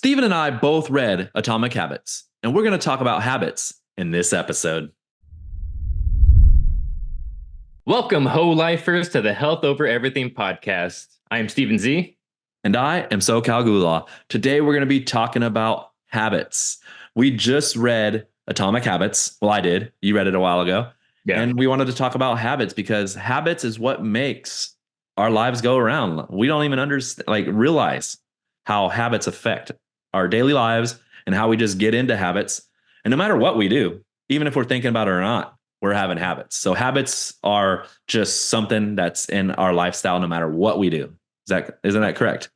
Steven and I both read Atomic Habits, and we're going to talk about habits in this episode. Welcome, Ho Lifers, to the Health Over Everything podcast. I am Stephen Z. And I am SoCal Goulah. Today, we're going to be talking about habits. We just read Atomic Habits. Well, I did. You read it a while ago. Yeah. And we wanted to talk about habits because habits is what makes our lives go around. We don't even realize how habits affect our daily lives and how we just get into habits. And no matter what we do, even if we're thinking about it or not, we're having habits. So habits are just something that's in our lifestyle no matter what we do. Isn't that correct?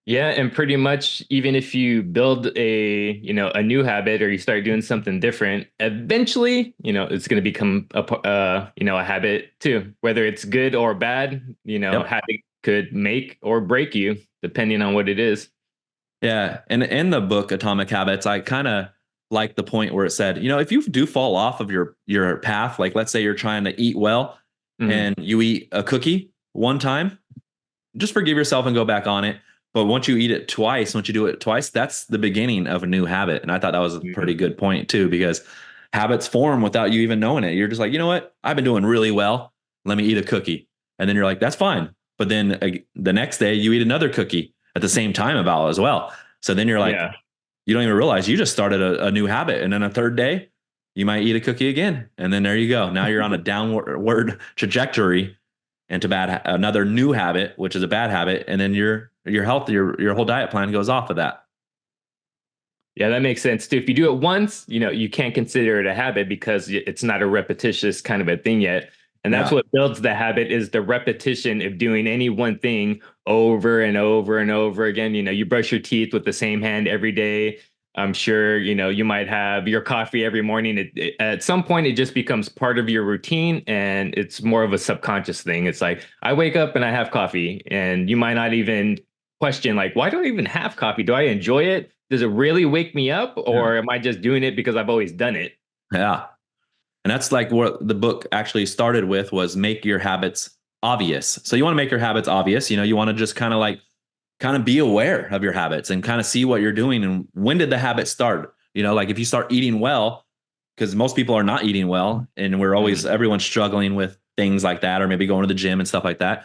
Yeah, and pretty much even if you build a new habit or you start doing something different, eventually, it's going to become a habit too. Whether it's good or bad, Yep. habit could make or break you depending on what it is. Yeah. And in the book Atomic Habits, I kind of like the point where it said, if you do fall off of your path, like let's say you're trying to eat well and you eat a cookie one time, just forgive yourself and go back on it. But once you do it twice, that's the beginning of a new habit. And I thought that was a pretty good point too, because habits form without you even knowing it. You're just like, you know what? I've been doing really well. Let me eat a cookie. And then you're like, that's fine. But then the next day you eat another cookie at the same time about as well. So then you're like, you don't even realize you just started a new habit. And then a third day, you might eat a cookie again. And then there you go. Now you're on a downward trajectory into another new habit, which is a bad habit. And then your health, your whole diet plan goes off of that. Yeah, that makes sense too. If you do it once, you can't consider it a habit because it's not a repetitious kind of a thing yet. And that's what builds the habit is the repetition of doing any one thing over and over and over again. You brush your teeth with the same hand every day. I'm sure, you might have your coffee every morning. At some point, it just becomes part of your routine and it's more of a subconscious thing. It's like, I wake up and I have coffee and you might not even question, like, why do I even have coffee? Do I enjoy it? Does it really wake me up or am I just doing it because I've always done it? Yeah. And that's like what the book actually started with was make your habits obvious. So you want to make your habits obvious. You want to just kind of be aware of your habits and kind of see what you're doing. And when did the habit start? Like if you start eating well, because most people are not eating well and everyone's struggling with things like that, or maybe going to the gym and stuff like that.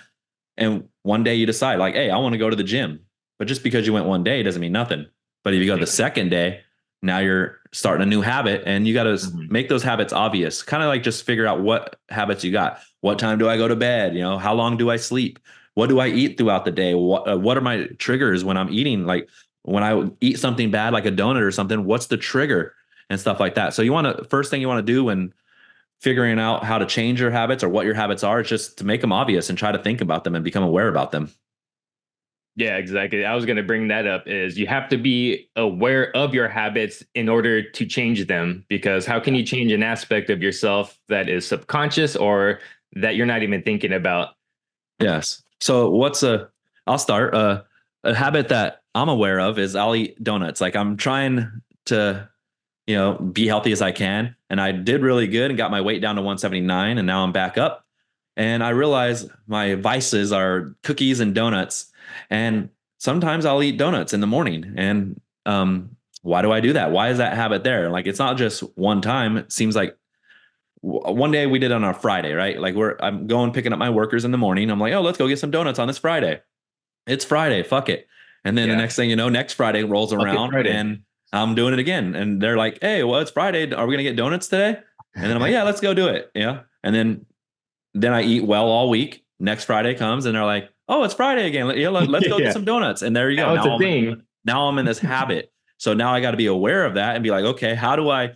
And one day you decide like, hey, I want to go to the gym. But just because you went one day doesn't mean nothing. But if you go the second day, now you're starting a new habit and you got to make those habits obvious. Kind of like just figure out what habits you got. What time do I go to bed? How long do I sleep? What do I eat throughout the day? What are my triggers when I'm eating? Like when I eat something bad, like a donut or something, what's the trigger and stuff like that? So first thing you want to do when figuring out how to change your habits or what your habits are, is just to make them obvious and try to think about them and become aware about them. Yeah, exactly. I was going to bring that up is you have to be aware of your habits in order to change them, because how can you change an aspect of yourself that is subconscious or that you're not even thinking about? Yes. So I'll start a habit that I'm aware of is I'll eat donuts. Like I'm trying to, be healthy as I can. And I did really good and got my weight down to 179 and now I'm back up. And I realize my vices are cookies and donuts. And sometimes I'll eat donuts in the morning. And why do I do that? Why is that habit there? Like, it's not just one time. It seems like one day we did on a Friday, right? Like I'm going picking up my workers in the morning. I'm like, oh, let's go get some donuts on this Friday. It's Friday. Fuck it. And then the next thing you know, next Friday rolls around and I'm doing it again. And they're like, hey, well, it's Friday. Are we going to get donuts today? And then I'm like, yeah, let's go do it. Yeah. And then I eat well all week. Next Friday comes and they're like, oh, it's Friday again. Let's go get some donuts. And there you go. Now I'm in this habit. So now I got to be aware of that and be like, okay, how do I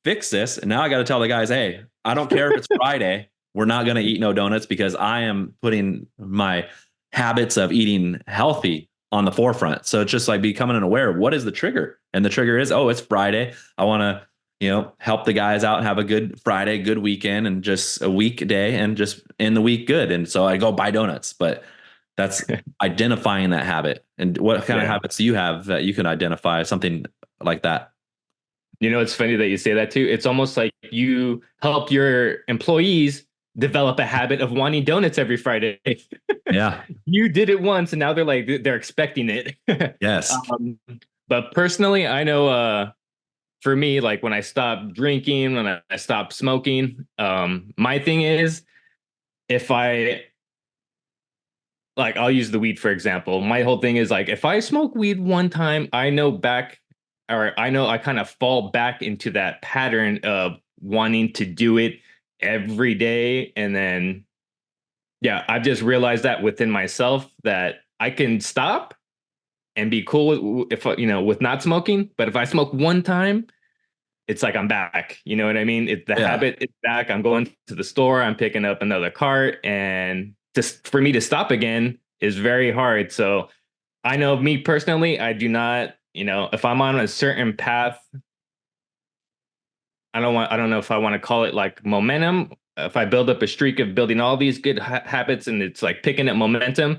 fix this? And now I got to tell the guys, hey, I don't care if it's Friday. We're not going to eat no donuts because I am putting my habits of eating healthy on the forefront. So it's just like becoming aware of what is the trigger. And the trigger is, oh, it's Friday. I want to help the guys out and have a good Friday, good weekend, and just a weekday and just end the week good. And so I go buy donuts, but that's identifying that habit. And what kind of habits do you have that you can identify something like that? It's funny that you say that too. It's almost like you help your employees develop a habit of wanting donuts every Friday. Yeah. You did it once, and now they're expecting it. Yes. um, but personally, I know for me, like when I stopped drinking, when I stopped smoking, my thing is if I like I'll use the weed for example. My whole thing is like if I smoke weed one time, I know back or I know I kind of fall back into that pattern of wanting to do it every day. And then yeah, I've just realized that within myself that I can stop and be cool with, if with not smoking, but if I smoke one time, it's like I'm back. You know what I mean? The Yeah. habit is back. I'm going to the store, I'm picking up another cart, and just for me to stop again is very hard. So I know me personally, I do not, if I'm on a certain path, I don't know if I want to call it like momentum. If I build up a streak of building all these good habits and it's like picking up momentum,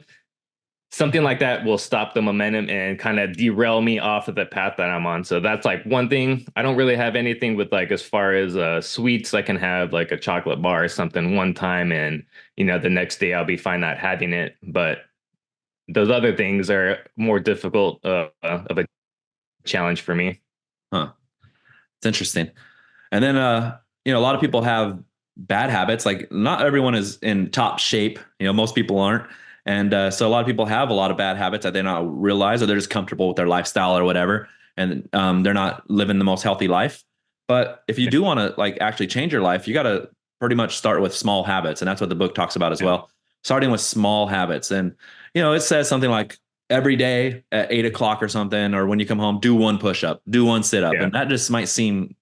something like that will stop the momentum and kind of derail me off of the path that I'm on. So that's like one thing. I don't really have anything with like as far as sweets. I can have like a chocolate bar or something one time, and the next day I'll be fine not having it. But those other things are more difficult of a challenge for me. Huh. It's interesting. And then, a lot of people have bad habits. Like not everyone is in top shape. Most people aren't. And so a lot of people have a lot of bad habits that they not realize, or they're just comfortable with their lifestyle or whatever. And they're not living the most healthy life. But if you do want to like actually change your life, you got to pretty much start with small habits. And that's what the book talks about as Yeah. well. Starting with small habits. And, it says something like every day at 8 o'clock or something, or when you come home, do one push up, do one sit up. Yeah. And that just might seem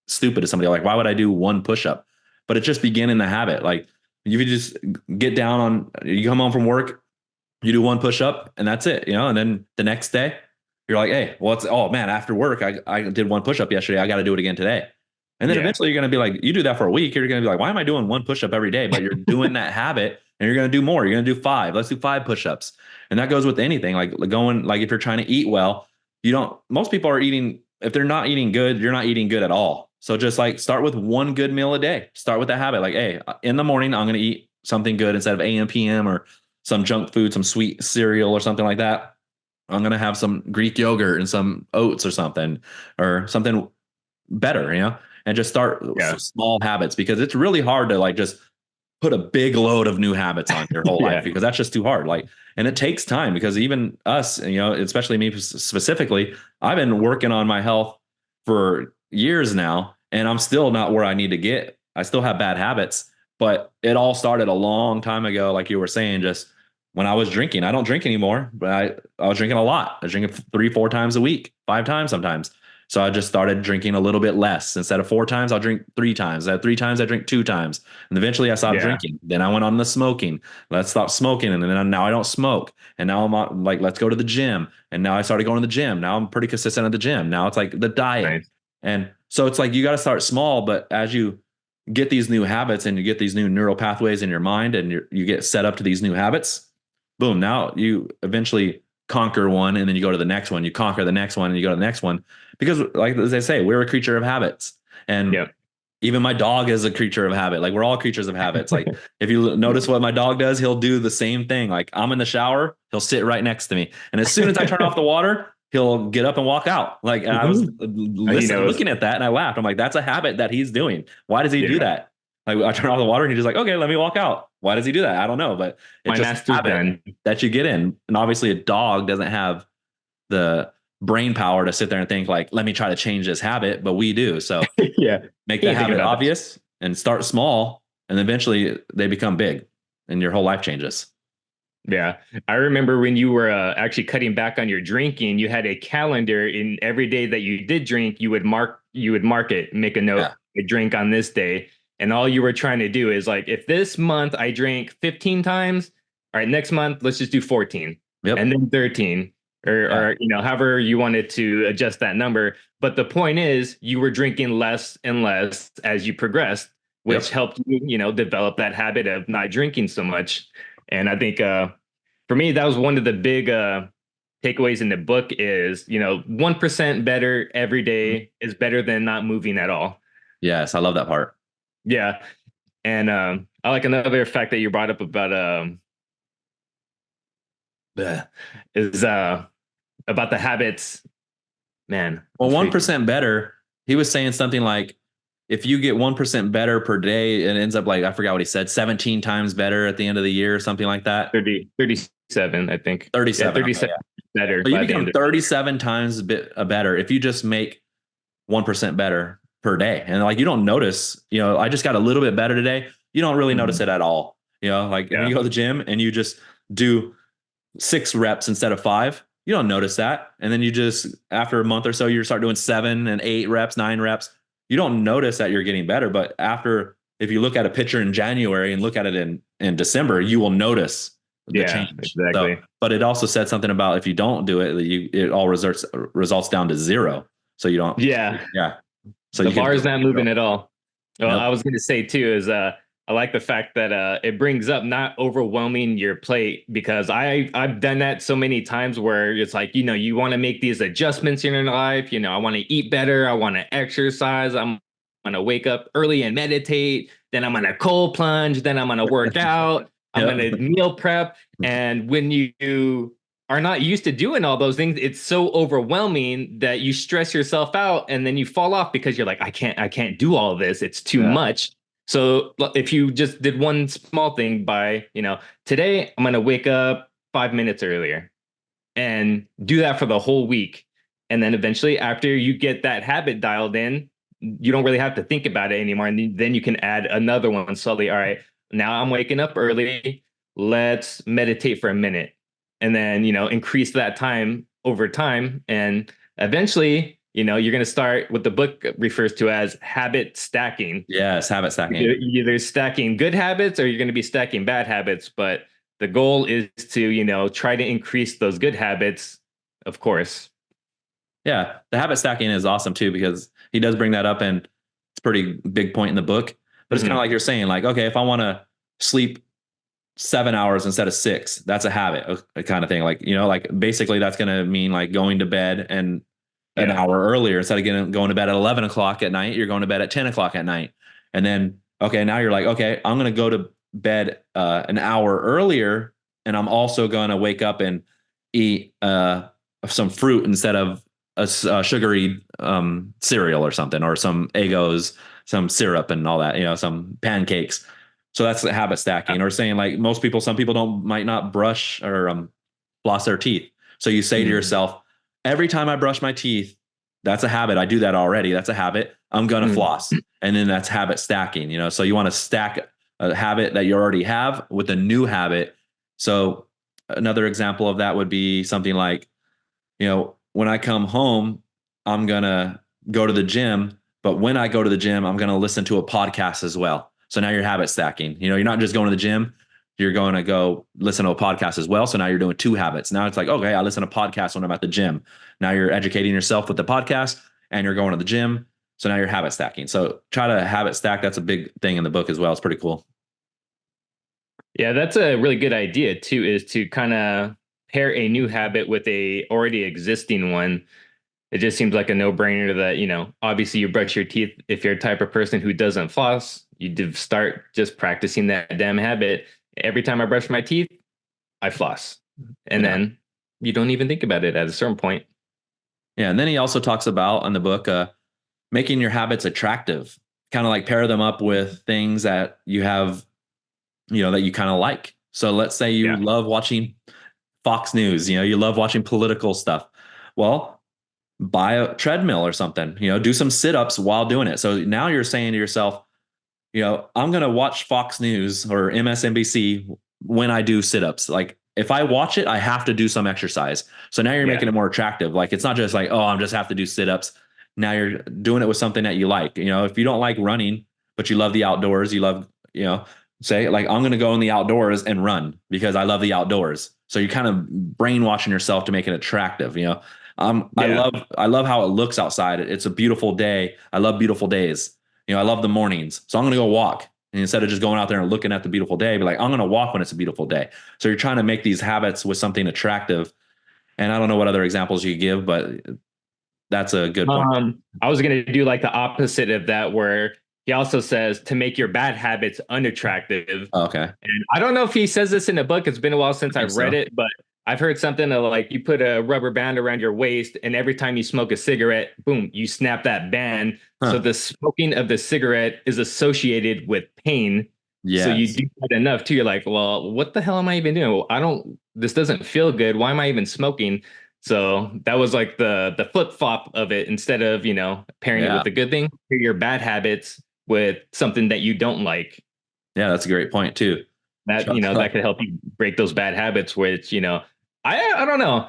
stupid to somebody. Like, why would I do one push up? But it's just beginning the habit. Like, you could just get down on, you come home from work, you do one push up, and that's it, And then the next day, you're like, hey, well, oh man, after work, I did one push up yesterday. I got to do it again today. And then Yeah. eventually you're going to be like, you do that for a week, you're going to be like, why am I doing one push up every day? But you're doing that habit and you're going to do more. You're going to do five. Let's do five push ups. And that goes with anything like going, like if you're trying to eat well, most people are eating, if they're not eating good, you're not eating good at all. So just like start with one good meal a day. Start with that habit. Like, hey, in the morning, I'm going to eat something good instead of AM, PM, or some junk food, some sweet cereal or something like that. I'm going to have some Greek yogurt and some oats or something better, and just start with Yeah. small habits because it's really hard to like just put a big load of new habits on your whole life Yeah. because that's just too hard. Like, and it takes time because even us, especially me specifically, I've been working on my health for years now, and I'm still not where I need to get. I still have bad habits, but it all started a long time ago. Like you were saying, just when I was drinking, I don't drink anymore, but I was drinking a lot. I was drinking 3, 4 times a week, 5 times sometimes. So I just started drinking a little bit less. Instead of 4 times, I'll drink 3 times. At 3 times, I drink 2 times. And eventually I stopped Yeah. drinking. Then I went on the smoking. Let's stop smoking. And then now I don't smoke. And now I'm like, let's go to the gym. And now I started going to the gym. Now I'm pretty consistent at the gym. Now it's like the diet. Nice. And so it's like you got to start small, but as you get these new habits and you get these new neural pathways in your mind and you get set up to these new habits, boom, now you eventually conquer one and then you go to the next one, you conquer the next one and you go to the next one. Because like as they say, we're a creature of habits. And Yeah. even my dog is a creature of habit. Like we're all creatures of habits. Like if you notice what my dog does, he'll do the same thing. Like I'm in the shower, he'll sit right next to me. And as soon as I turn off the water, he'll get up and walk out. Like, and I was He knows. looking at that and I laughed. I'm like, that's a habit that he's doing. Why does he do Yeah. that? Like I turn off the water and he's just like, okay, let me walk out. Why does he do that? I don't know, but it's My just a master's habit done. that you get in. And obviously a dog doesn't have the brain power to sit there and think like, let me try to change this habit, but we do. So Yeah. make He the ain't thinking habit about that. obvious and start small, and eventually they become big and your whole life changes. Yeah. I remember when you were actually cutting back on your drinking, you had a calendar in every day that you did drink, you would mark it, make a note, Yeah. a drink on this day. And all you were trying to do is like, if this month I drank 15 times, all right, next month, let's just do 14 and Yep. then 13 Yeah. or however you wanted to adjust that number. But the point is you were drinking less and less as you progressed, which Yep. helped you, develop that habit of not drinking so much. And I think for me, that was one of the big takeaways in the book is, 1% better every Mhm. day is better than not moving at all. Yes. I love that part. Yeah. And I like another fact that you brought up about bleh, is about the habits. Man, I'm Well, freaking 1% better. He was saying something like, if you get 1% better per day, it ends up like, I forgot what he said, 17 times better at the end of the year or something like that. 37, I think. Yeah, 37. Okay, 37 yeah. better So you by the end become of 37 times better if you just make 1% better per day. And like, you don't notice, I just got a little bit better today. You don't really it. notice Mhm. it at all. Like when Yeah. you go to the gym and you just do 6 reps instead of 5, you don't notice that. And then you just, after a month or so, you start doing 7 and 8 reps, 9 reps. You don't notice that you're getting better. But after, if you look at a picture in January and look at it in December, you will notice the Yeah, change. So, exactly. but it also said something about if you don't do it, it all results down to zero. So you don't, Yeah. yeah. So The you can bar do is not moving zero. at all. Well, I Nope. was going to say too is I like the fact that it brings up not overwhelming your plate because I've done that so many times where it's like, you want to make these adjustments in your life. I want to eat better. I want to exercise. I'm going to wake up early and meditate. Then I'm going to cold plunge. Then I'm going to work out. I'm going Yep. to meal prep. And when you are not used to doing all those things, it's so overwhelming that you stress yourself out and then you fall off because you're like, I can't do all this. It's too Yeah. much. So if you just did one small thing by, today I'm going to wake up 5 minutes earlier and do that for the whole week. And then eventually, after you get that habit dialed in, you don't really have to think about it anymore. And then you can add another one slowly. All right, now I'm waking up early. Let's meditate for a minute. And then, increase that time over time. And eventually, you're going to start what the book refers to as habit stacking. Yes. Habit stacking. Either stacking good habits or you're going to be stacking bad habits. But the goal is to, try to increase those good habits, of course. Yeah, the habit stacking is awesome too because he does bring that up, and it's a pretty big point in the book. But it's kind of Hmm. like you're saying, like, okay, if I want to sleep 7 hours instead of 6, that's a habit, a kind of thing. Like, like basically that's going to mean like going to bed and an Yeah. hour earlier instead of going to bed at 11 o'clock at night. You're going to bed at 10 o'clock at night, and then okay, now you're like, okay, I'm going to go to bed an hour earlier, and I'm also going to wake up and eat some fruit instead of a sugary cereal or something, or some Egos, some syrup and all that, some pancakes. So that's the habit stacking, or saying like most people, some people might not brush or floss their teeth. So you say to Mm. yourself, every time I brush my teeth, that's a habit. I do that already. That's a habit. I'm going to Mm. floss. And then that's habit stacking, So you want to stack a habit that you already have with a new habit. So another example of that would be something like, when I come home, I'm going to go to the gym. But when I go to the gym, I'm going to listen to a podcast as well. So now you're habit stacking. You're not just going to the gym, you're going to go listen to a podcast as well. So now you're doing 2 habits. Now it's like, okay, I listen to podcasts when I'm at the gym. Now you're educating yourself with the podcast and you're going to the gym. So now you're habit stacking. So try to habit stack. That's a big thing in the book as well. It's pretty cool. Yeah, that's a really good idea too, is to kind of pair a new habit with a already existing one. It just seems like a no-brainer that, obviously you brush your teeth. If you're a type of person who doesn't floss, you start just practicing that damn habit. Every time I brush my teeth, I floss. And Yeah. then you don't even think about it at a certain point. Yeah. And then he also talks about in the book, making your habits attractive, kind of like pair them up with things that you have, that you kind of like. So let's say you Yeah. love watching Fox News, you love watching political stuff. Well, buy a treadmill or something, do some sit-ups while doing it. So now you're saying to yourself, I'm going to watch Fox News or MSNBC when I do sit-ups. Like if I watch it, I have to do some exercise. So now you're Yeah. making it more attractive. Like it's not just like, oh, I'm just have to do sit-ups. Now you're doing it with something that you like. If you don't like running, but you love the outdoors, you love, say like, I'm going to go in the outdoors and run because I love the outdoors. So you're kind of brainwashing yourself to make it attractive. I Yeah. love how it looks outside. It's a beautiful day. I love beautiful days. I love the mornings. So I'm going to go walk. And instead of just going out there and looking at the beautiful day, be like, I'm going to walk when it's a beautiful day. So you're trying to make these habits with something attractive. And I don't know what other examples you give, but that's a good point. I was gonna do like the opposite of that, where he also says to make your bad habits unattractive. Oh, okay. And I don't know if he says this in the book. It's been a while I since think I've read so. it, but I've heard something like you put a rubber band around your waist, and every time you smoke a cigarette, boom, you snap that band. So Huh. the smoking of the cigarette is associated with pain. So you Yes. do that enough too. You're like, well, what the hell am I even doing? Well, I don't. This doesn't feel good. Why am I even smoking? So that was like the flip flop of it. Instead of pairing it Yeah. with the good thing, pair your bad habits with something that you don't like. Yeah, that's a great point too. That Try- that could help you break those bad habits. Which I don't know.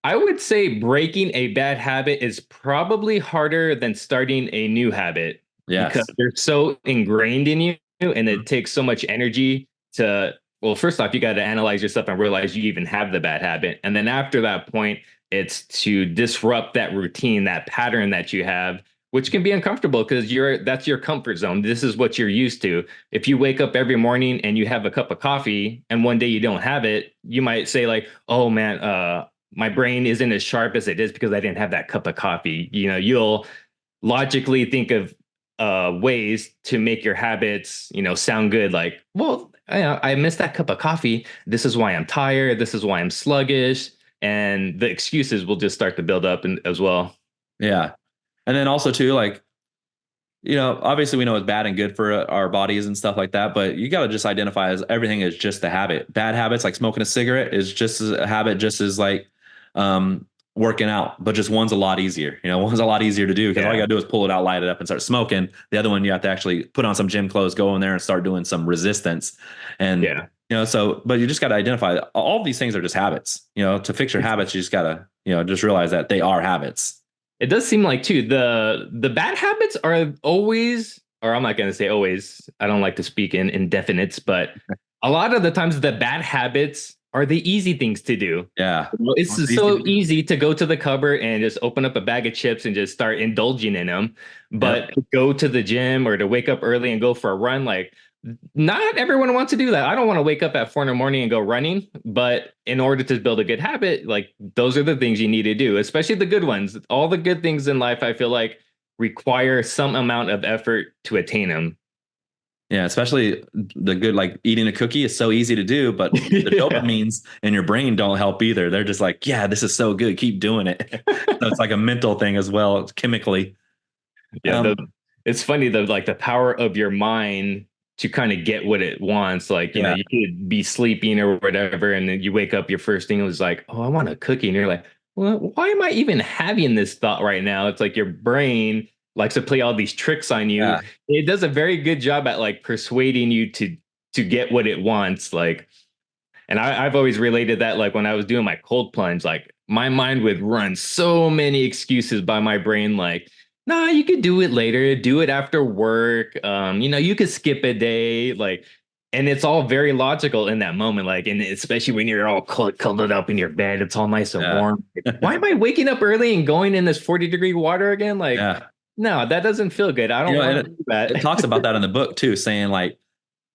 I would say breaking a bad habit is probably harder than starting a new habit because Yes. they're so ingrained in you and it Mhm. takes so much energy to, well, first off, you got to analyze yourself and realize you even have the bad habit. And then after that point, it's to disrupt that routine, that pattern that you have, which can be uncomfortable because that's your comfort zone. This is what you're used to. If you wake up every morning and you have a cup of coffee and one day you don't have it, you might say like, "Oh man, my brain isn't as sharp as it is because I didn't have that cup of coffee." You'll logically think of ways to make your habits, sound good. Like, well, I missed that cup of coffee. This is why I'm tired. This is why I'm sluggish. And the excuses will just start to build up as well. Yeah. And then also too, like, obviously we know it's bad and good for our bodies and stuff like that, but you got to just identify as everything is just a habit. Bad habits like smoking a cigarette is just as a habit, just as like um, working out, but just one's a lot easier. One's a lot easier to do because all you Yeah. got to do is pull it out, light it up, and start smoking. The other one, you have to actually put on some gym clothes, go in there and start doing some resistance. And, Yeah. but you just got to identify all of these things are just habits. To fix your habits, you just got to, just realize that they are habits. It does seem like too the bad habits are always, or I'm not going to say always. I don't like to speak in indefinites, but a lot of the times the bad habits are the easy things to do. Yeah. It's Well, it's easy to so do. easy to go to the cupboard and just open up a bag of chips and just start indulging in them. Yep. But to go to the gym or to wake up early and go for a run, like not everyone wants to do that. I don't want to wake up at 4 in the morning and go running, but in order to build a good habit, like those are the things you need to do, especially the good ones. All the good things in life, I feel like require some amount of effort to attain them. Yeah, especially the good, like eating a cookie is so easy to do, but the Yeah. dopamines in your brain don't help either. They're just like, yeah, this is so good. Keep doing it. So it's like a mental thing as well, chemically. Yeah, Um, it's funny the power of your mind to kind of get what it wants. Like, yeah, you could be sleeping or whatever, and then you wake up, your first thing was like, "Oh, I want a cookie," and you're like, "Well, why am I even having this thought right now?" It's like your brain likes to play all these tricks on you. yeah, It does a very good job at like persuading you to get what it wants. Like, and I've always related that like when I was doing my cold plunge, like my mind would run so many excuses by my brain, like, nah, you could do it later, do it after work. You could skip a day, like, and it's all very logical in that moment, like, and especially when you're all cuddled up in your bed, it's all nice and yeah, warm. Why am I waking up early and going in this 40-degree water again? Like, yeah. no, that doesn't feel good. I don't And want to do it that. talks about that in the book too, saying like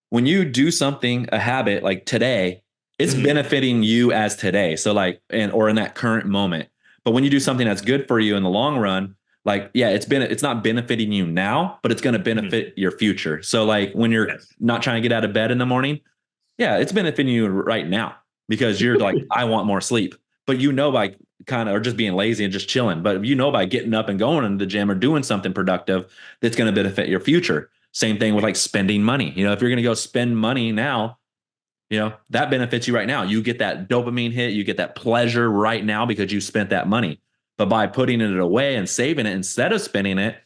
when you do something, a habit like today, it's Mhm. benefiting you as today. So like, or in that current moment. But when you do something that's good for you in the long run, like, yeah, it's not benefiting you now, but it's going to Mhm. benefit your future. So like when you're Yes. not trying to get out of bed in the morning, yeah, it's benefiting you right now because you're like, I want more sleep. But by kind of, or just being lazy and just chilling. But by getting up and going into the gym or doing something productive, that's going to benefit your future. Same thing with like spending money. If you're going to go spend money now, that benefits you right now. You get that dopamine hit, you get that pleasure right now because you spent that money. But by putting it away and saving it instead of spending it,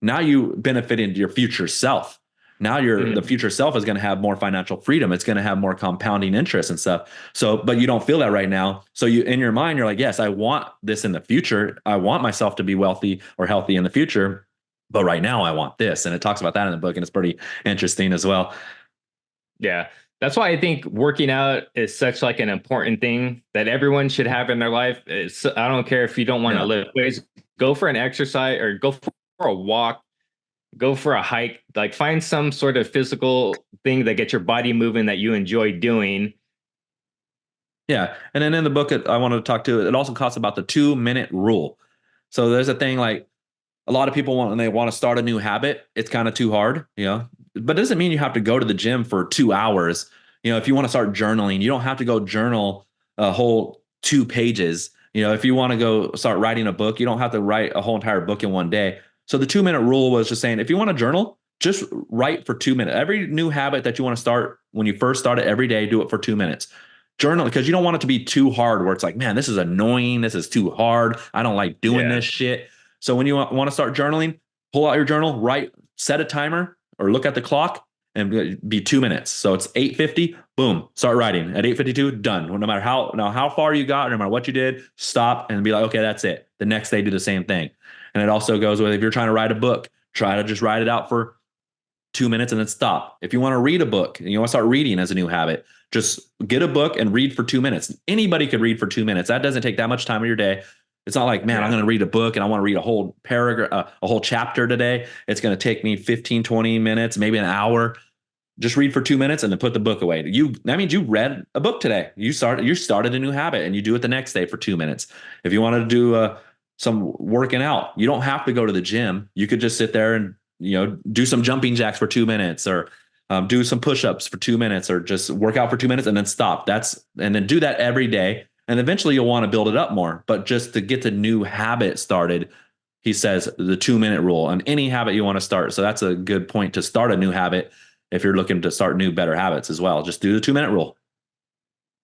now you benefited your future self. Now the Mhm. future self is going to have more financial freedom. It's going to have more compounding interest and stuff. So, but you don't feel that right now. So you in your mind, you're like, yes, I want this in the future. I want myself to be wealthy or healthy in the future. But right now I want this. And it talks about that in the book. And it's pretty interesting as well. Yeah. That's why I think working out is such like an important thing that everyone should have in their life. I don't care if you don't want to Yeah. lift weights, go for an exercise or go for a walk, go for a hike, like find some sort of physical thing that gets your body moving that you enjoy doing. Yeah. And then in the book, I wanted to talk to, it also talks about the 2-minute rule. So there's a thing like a lot of people want when they want to start a new habit, it's kind of too hard, but it doesn't mean you have to go to the gym for 2 hours. If you want to start journaling, you don't have to go journal a whole 2 pages. If you want to go start writing a book, you don't have to write a whole entire book in one day. So the 2 minute rule was just saying, if you want to journal, just write for 2 minutes. Every new habit that you want to start, when you first start it every day, do it for 2 minutes. Journal, because you don't want it to be too hard where it's like, man, this is annoying. This is too hard. I don't like doing Yeah. this shit. So when you want to start journaling, pull out your journal, write, set a timer or look at the clock and be 2 minutes. So it's 8:50, boom, start writing. At 8:52, done. No matter how far you got, no matter what you did, stop and be like, okay, that's it. The next day, do the same thing. And it also goes with, if you're trying to write a book, try to just write it out for 2 minutes and then stop. If you want to read a book and you want to start reading as a new habit, just get a book and read for 2 minutes. Anybody could read for 2 minutes. That doesn't take that much time of your day. It's not like, man, I'm going to read a book and I want to read a whole paragraph, a whole chapter today. It's going to take me 15, 20 minutes, maybe an hour. Just read for 2 minutes and then put the book away. That means you read a book today. You started a new habit and you do it the next day for 2 minutes. If you wanted to do some working out, you don't have to go to the gym. You could just sit there and do some jumping jacks for 2 minutes, or do some push-ups for 2 minutes, or just work out for 2 minutes and then stop. And then do that every day. And eventually you'll want to build it up more. But just to get the new habit started, he says the 2 minute rule on any habit you want to start. So that's a good point to start a new habit. If you're looking to start new, better habits as well, just do the 2 minute rule.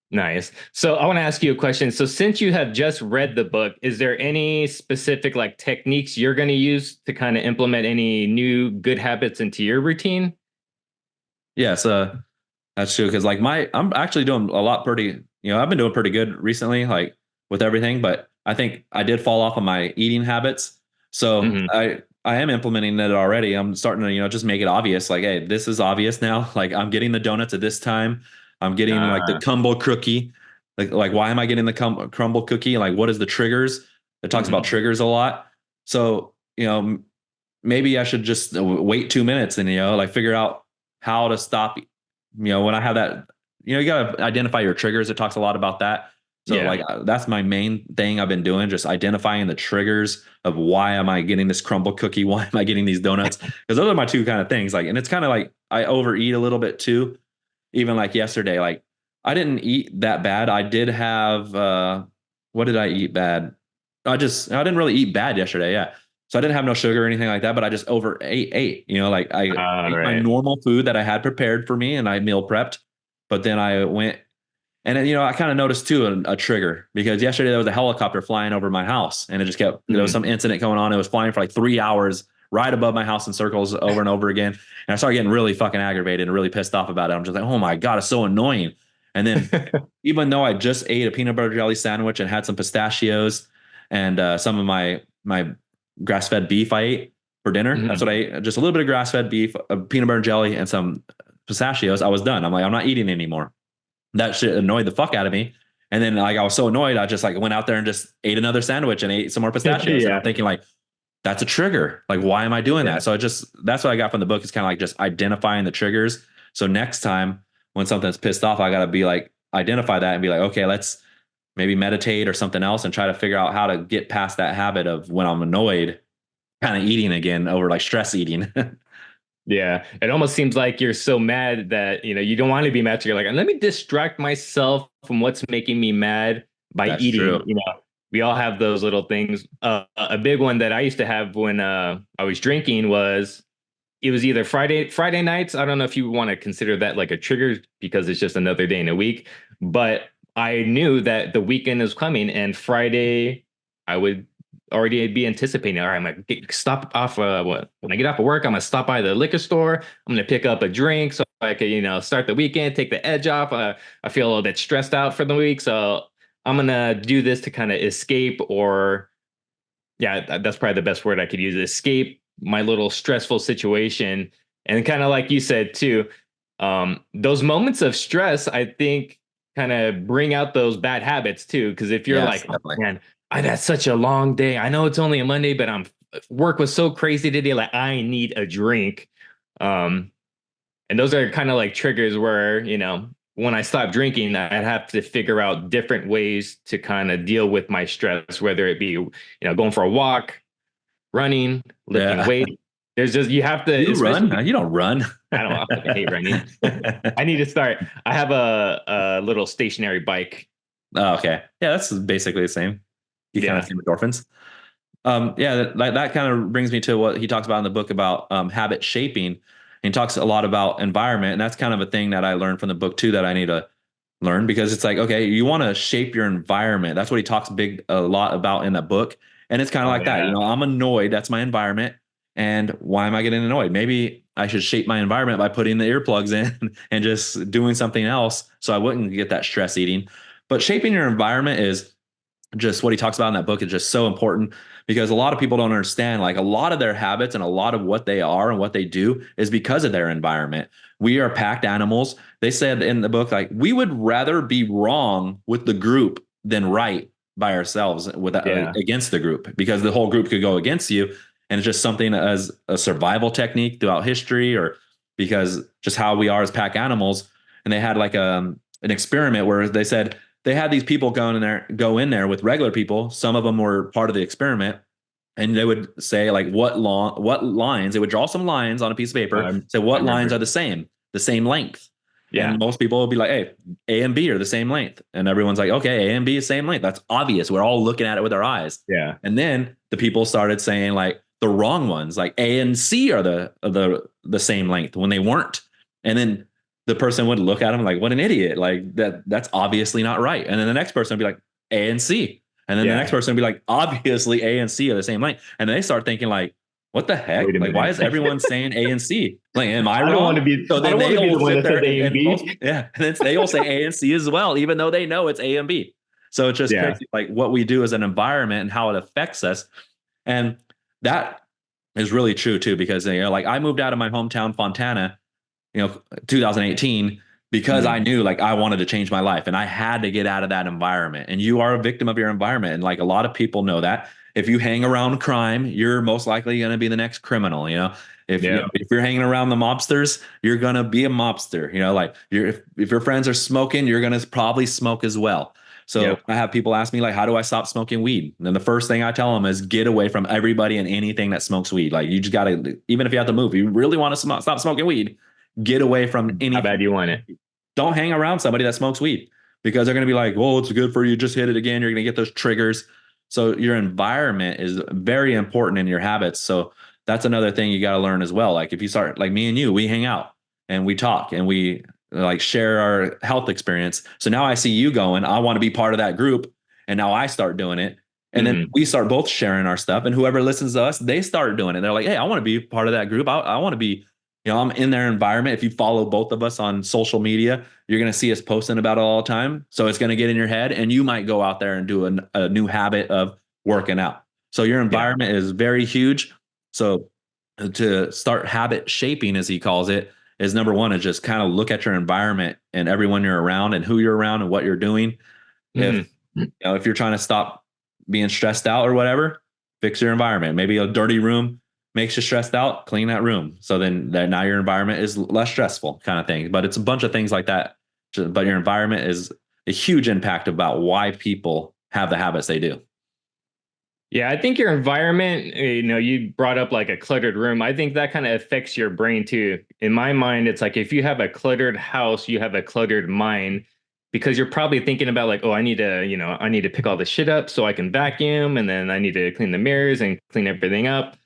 Nice. So I want to ask you a question. So since you have just read the book, is there any specific like techniques you're going to use to kind of implement any new good habits into your routine? Yes, that's true. Cause like I'm actually doing a lot I've been doing pretty good recently, like with everything, but I think I did fall off on my eating habits. So Mm-hmm. I am implementing it already. I'm starting to, just make it obvious. Like, hey, this is obvious now. Like I'm getting the donuts at this time. I'm getting like the crumble cookie. Like why am I getting the crumble cookie? Like what is the triggers? It talks about triggers a lot. So, maybe I should just wait 2 minutes and, like figure out how to stop, when I have that, you got to identify your triggers. It talks a lot about that. So Yeah. like that's my main thing I've been doing, just identifying the triggers of why am I getting this crumble cookie? Why am I getting these donuts? Because those are my two kind of things. Like, and it's kind of like I overeat a little bit too. Even like yesterday, like I didn't eat that bad. I did have what did I eat bad? I didn't really eat bad yesterday. Yeah. So I didn't have no sugar or anything like that, but I just ate. Like I All ate my right. normal food that I had prepared for me and I meal prepped. But then I went and then, I kind of noticed too a trigger because yesterday there was a helicopter flying over my house and it just kept, there was some incident going on. It was flying for like 3 hours right above my house in circles over and over again. And I started getting really fucking aggravated and really pissed off about it. I'm just like, oh my God, it's so annoying. And then even though I just ate a peanut butter jelly sandwich and had some pistachios and some of my grass-fed beef I ate for dinner, that's what I ate. Just a little bit of grass-fed beef, a peanut butter jelly, and some pistachios. I was done. I'm like, I'm not eating anymore. That shit annoyed the fuck out of me. And then like I was so annoyed, I just like went out there and just ate another sandwich and ate some more pistachios. And I'm Yeah. thinking like, that's a trigger. Like, why am I doing that? Yeah. So that's what I got from the book is kind of like just identifying the triggers. So next time when something's pissed off, I got to be like, identify that and be like, okay, let's maybe meditate or something else and try to figure out how to get past that habit of when I'm annoyed, kind of eating again over like stress eating. Yeah. It almost seems like you're so mad that, you don't want to be mad. So you're like, let me distract myself from what's making me mad by That's eating. true. We all have those little things. A big one that I used to have when I was drinking was it was either Friday nights. I don't know if you want to consider that like a trigger because it's just another day in a week, but I knew that the weekend is coming and Friday I would already be anticipating. All right, I'm gonna stop off. When I get off of work, I'm gonna stop by the liquor store. I'm gonna pick up a drink so I can, start the weekend, take the edge off. I feel a little bit stressed out for the week, so I'm gonna do this to kind of escape, or yeah, that's probably the best word I could use. Escape my little stressful situation, and kind of like you said too, those moments of stress, I think, kind of bring out those bad habits too. Because if you're Yes, like, oh, definitely. man, I had such a long day. I know it's only a Monday, but work was so crazy today. Like I need a drink. Um, and those are kind of like triggers where, when I stop drinking, I'd have to figure out different ways to kind of deal with my stress, whether it be, going for a walk, running, lifting Yeah. weights. There's just you have to, You run? especially No, you don't run. I don't I fucking hate running. I need to start. I have a little stationary bike. Oh, okay. Yeah, that's basically the same. You kind of Yeah. see endorphins. Yeah, that kind of brings me to what he talks about in the book about habit shaping. And he talks a lot about environment, and that's kind of a thing that I learned from the book too that I need to learn because it's like, okay, you want to shape your environment. That's what he talks a lot about in that book. And it's kind of Oh like that. yeah. I'm annoyed. That's my environment. And why am I getting annoyed? Maybe I should shape my environment by putting the earplugs in and just doing something else so I wouldn't get that stress eating. But shaping your environment is just what he talks about in that book is just so important because a lot of people don't understand like a lot of their habits and a lot of what they are and what they do is because of their environment. We are packed animals. They said in the book like we would rather be wrong with the group than right by ourselves with Yeah. against the group because the whole group could go against you and it's just something as a survival technique throughout history or because just how we are as pack animals. And they had like an experiment where they said they had these people go in there with regular people. Some of them were part of the experiment, and they would say like what lines. They would draw some lines on a piece of paper. Say I what lines remember. are the same length. Yeah. And most people would be like, "Hey, A and B are the same length," and everyone's like, "Okay, A and B is same length." That's obvious. We're all looking at it with our eyes. Yeah. And then the people started saying like the wrong ones, like A and C are the same length when they weren't. And then the person would look at him like, what an idiot. Like that's obviously not right. And then the next person would be like A and C. And then the next Yeah. person would be like, obviously A and C are the same length. And they start thinking like, what the heck? Wait a Like, why minute. is everyone saying A and C? Like, am I I don't want wrong? to be. So I then don't want they to be the will one sit that there says A and and most, B. yeah. And then they will say A and C as well, even though they know it's A and B. So it's just Yeah. crazy, like what we do as an environment and how it affects us. And that is really true too, because like I moved out of my hometown, Fontana, 2018 because I Mhm. knew like I wanted to change my life and I had to get out of that environment. And you are a victim of your environment. And like a lot of people know that if you hang around crime, you're most likely going to be the next criminal. Yeah. If you're hanging around the mobsters, you're going to be a mobster. Like if your friends are smoking, you're going to probably smoke as well. So Yep. I have people ask me like, how do I stop smoking weed? And then the first thing I tell them is get away from everybody and anything that smokes weed. Like you just got to, even if you have to move, you really want to stop smoking weed, get away from How anything. bad do you want it? Don't hang around somebody that smokes weed because they're going to be like, well, it's good for you. Just hit it again. You're going to get those triggers. So your environment is very important in your habits. So that's another thing you got to learn as well. Like if you start like me and you, we hang out and we talk and we like share our health experience. So now I see you going, I want to be part of that group. And now I start doing it. And then Mhm. we start both sharing our stuff. And whoever listens to us, they start doing it. They're like, hey, I want to be part of that group. I want to be I'm in their environment. If you follow both of us on social media, you're going to see us posting about it all the time. So it's going to get in your head and you might go out there and do a new habit of working out. So your Yeah. environment is very huge. So to start habit shaping, as he calls it, is number one is just kind of look at your environment and everyone you're around and who you're around and what you're doing. If Mhm. if you're trying to stop being stressed out or whatever, fix your environment. Maybe a dirty room makes you stressed out, clean that room. So then now your environment is less stressful kind of thing. But it's a bunch of things like that. But your environment is a huge impact about why people have the habits they do. Yeah, I think your environment, you brought up like a cluttered room. I think that kind of affects your brain too. In my mind, it's like if you have a cluttered house, you have a cluttered mind because you're probably thinking about like, oh, I need to pick all the shit up so I can vacuum and then I need to clean the mirrors and clean everything up.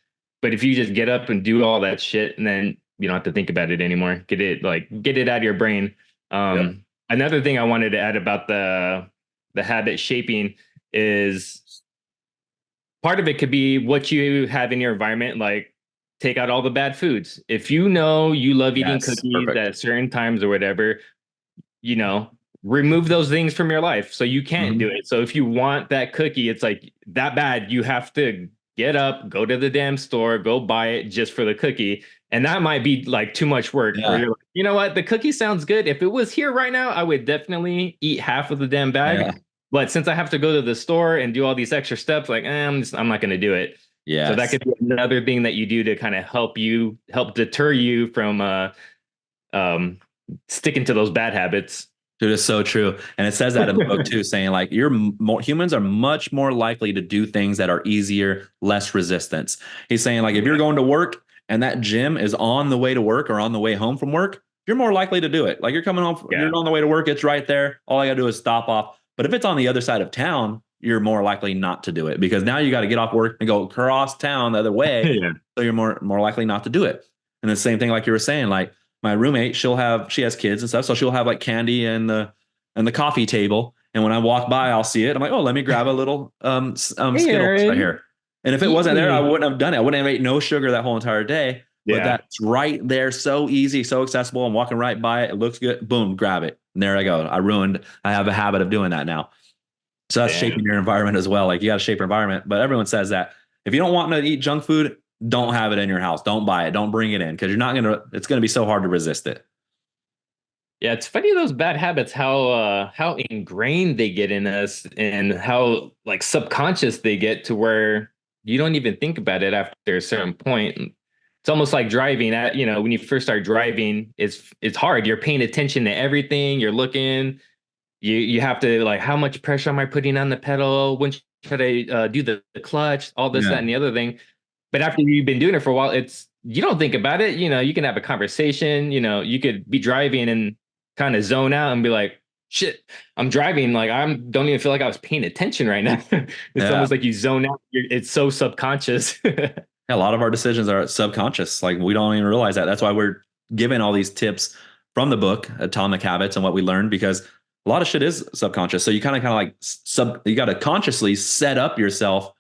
But if you just get up and do all that shit and then you don't have to think about it anymore, get it out of your brain. Yep. Another thing I wanted to add about the habit shaping is part of it could be what you have in your environment, like take out all the bad foods. If you know you love eating Yes. cookies Perfect. at certain times or whatever, you know, remove those things from your life so you can't do Mm-hmm. it. So if you want that cookie, it's like that bad, you have to get up, go to the damn store, go buy it just for the cookie. And that might be like too much work where Yeah. you're like, you know what, the cookie sounds good. If it was here right now, I would definitely eat half of the damn bag. Yeah. But since I have to go to the store and do all these extra steps, like I'm not going to do it. So that Yes. could be another thing that you do to kind of help deter you from um, sticking to those bad habits. Dude, it's so true. And it says that in the book too, saying like humans are much more likely to do things that are easier, less resistance. He's saying like if you're going to work and that gym is on the way to work or on the way home from work, you're more likely to do it. Like you're coming home, Yeah. you're on the way to work, it's right there. All I got to do is stop off. But if it's on the other side of town, you're more likely not to do it because now you got to get off work and go across town the other way. Yeah. So you're more likely not to do it. And the same thing like you were saying, like my roommate, she has kids and stuff, so she'll have like candy and the coffee table. And when I walk by, I'll see it. I'm like, oh, let me grab a little Hey, Skittles right Aaron, here. And if it eat wasn't there, I me. wouldn't have done it. I wouldn't have ate no sugar that whole entire day. But Yeah. that's right there, so easy, so accessible. I'm walking right by it. It looks good. Boom, grab it. And there I go. I have a habit of doing that now. So that's Damn. shaping your environment as well. Like you got to shape your environment. But everyone says that if you don't want to eat junk food, don't have it in your house. Don't buy it. Don't bring it in because it's going to be so hard to resist it. Yeah, it's funny those bad habits, how ingrained they get in us and how like subconscious they get to where you don't even think about it after a certain point. It's almost like driving at, when you first start driving, it's hard. You're paying attention to everything, you're looking, you have to like how much pressure am I putting on the pedal? When should I do the clutch, all this, that, Yeah. and the other thing. But after you've been doing it for a while, you don't think about it. You can have a conversation, you could be driving and kind of zone out and be like, shit, I'm driving. Like don't even feel like I was paying attention right now. It's Yeah. almost like you zone out. It's so subconscious. Yeah, a lot of our decisions are subconscious. Like we don't even realize that. That's why we're given all these tips from the book, Atomic Habits, and what we learned because a lot of shit is subconscious. So you kind of like you got to consciously set up yourself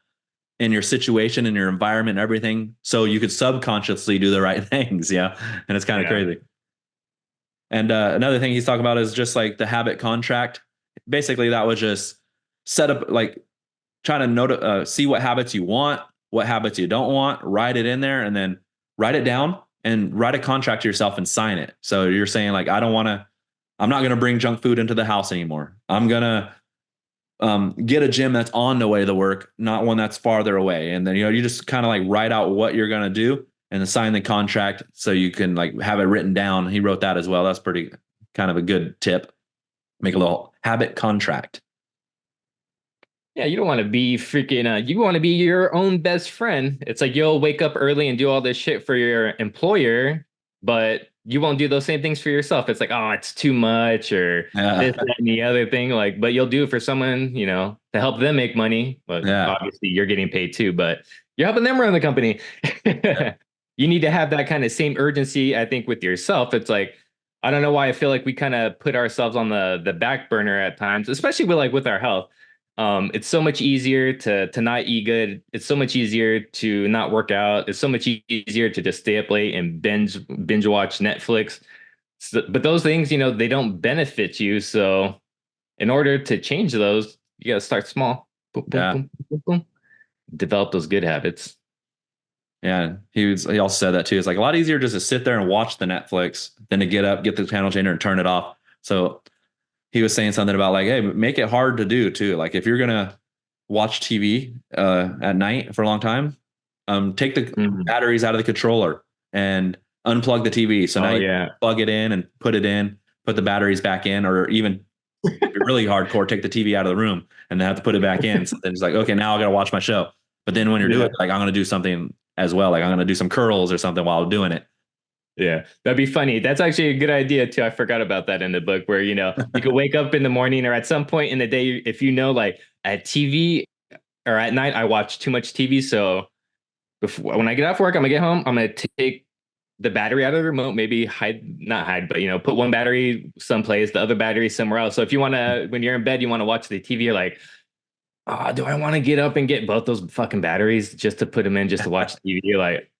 in your situation, in your environment, and everything, so you could subconsciously do the right things. Yeah, and it's kind of Yeah. crazy. And another thing he's talking about is just like the habit contract. Basically, that was just set up like trying to see what habits you want, what habits you don't want, write it in there, and then write it down and write a contract to yourself and sign it. So you're saying like, I'm not going to bring junk food into the house anymore. I'm going to get a gym that's on the way to work, not one that's farther away. And then, you just kind of like write out what you're going to do and then sign the contract so you can like have it written down. He wrote that as well. That's pretty kind of a good tip. Make a little habit contract. Yeah, you don't want to be freaking, you want to be your own best friend. It's like you'll wake up early and do all this shit for your employer, but you won't do those same things for yourself. It's like, oh, it's too much or Yeah. this, that, and the other thing. Like, but you'll do it for someone, to help them make money. But Yeah. obviously you're getting paid too, but you're helping them run the company. You need to have that kind of same urgency, I think, with yourself. It's like, I don't know why I feel like we kind of put ourselves on the back burner at times, especially with our health. It's so much easier to not eat good. It's so much easier to not work out. It's so much easier to just stay up late and binge watch Netflix. So, but those things, they don't benefit you. So in order to change those, you got to start small. Boom, boom, Yeah. boom, boom, boom. Develop those good habits. Yeah, he also said that too. It's like a lot easier just to sit there and watch the Netflix than to get up, get the channel changer, and turn it off. So he was saying something about like, hey, make it hard to do too. Like if you're gonna watch TV at night for a long time, take the batteries out of the controller and unplug the TV. So now you plug it in and put it in, put the batteries back in, or even if you're really hardcore, take the TV out of the room and then have to put it back in. So then it's like, okay, now I gotta watch my show. But then when you're doing it, like I'm gonna do something as well. Like I'm gonna do some curls or something while doing it. Yeah, that'd be funny. That's actually a good idea too. I forgot about that in the book where, you could wake up in the morning or at some point in the day, if like at TV or at night, I watch too much TV. So when I get off work, I'm gonna get home, I'm gonna take the battery out of the remote, maybe not hide, but put one battery someplace, the other battery somewhere else. So if you want to, when you're in bed, you want to watch the TV, you're like, oh, do I want to get up and get both those fucking batteries just to put them in, just to watch TV? You're like,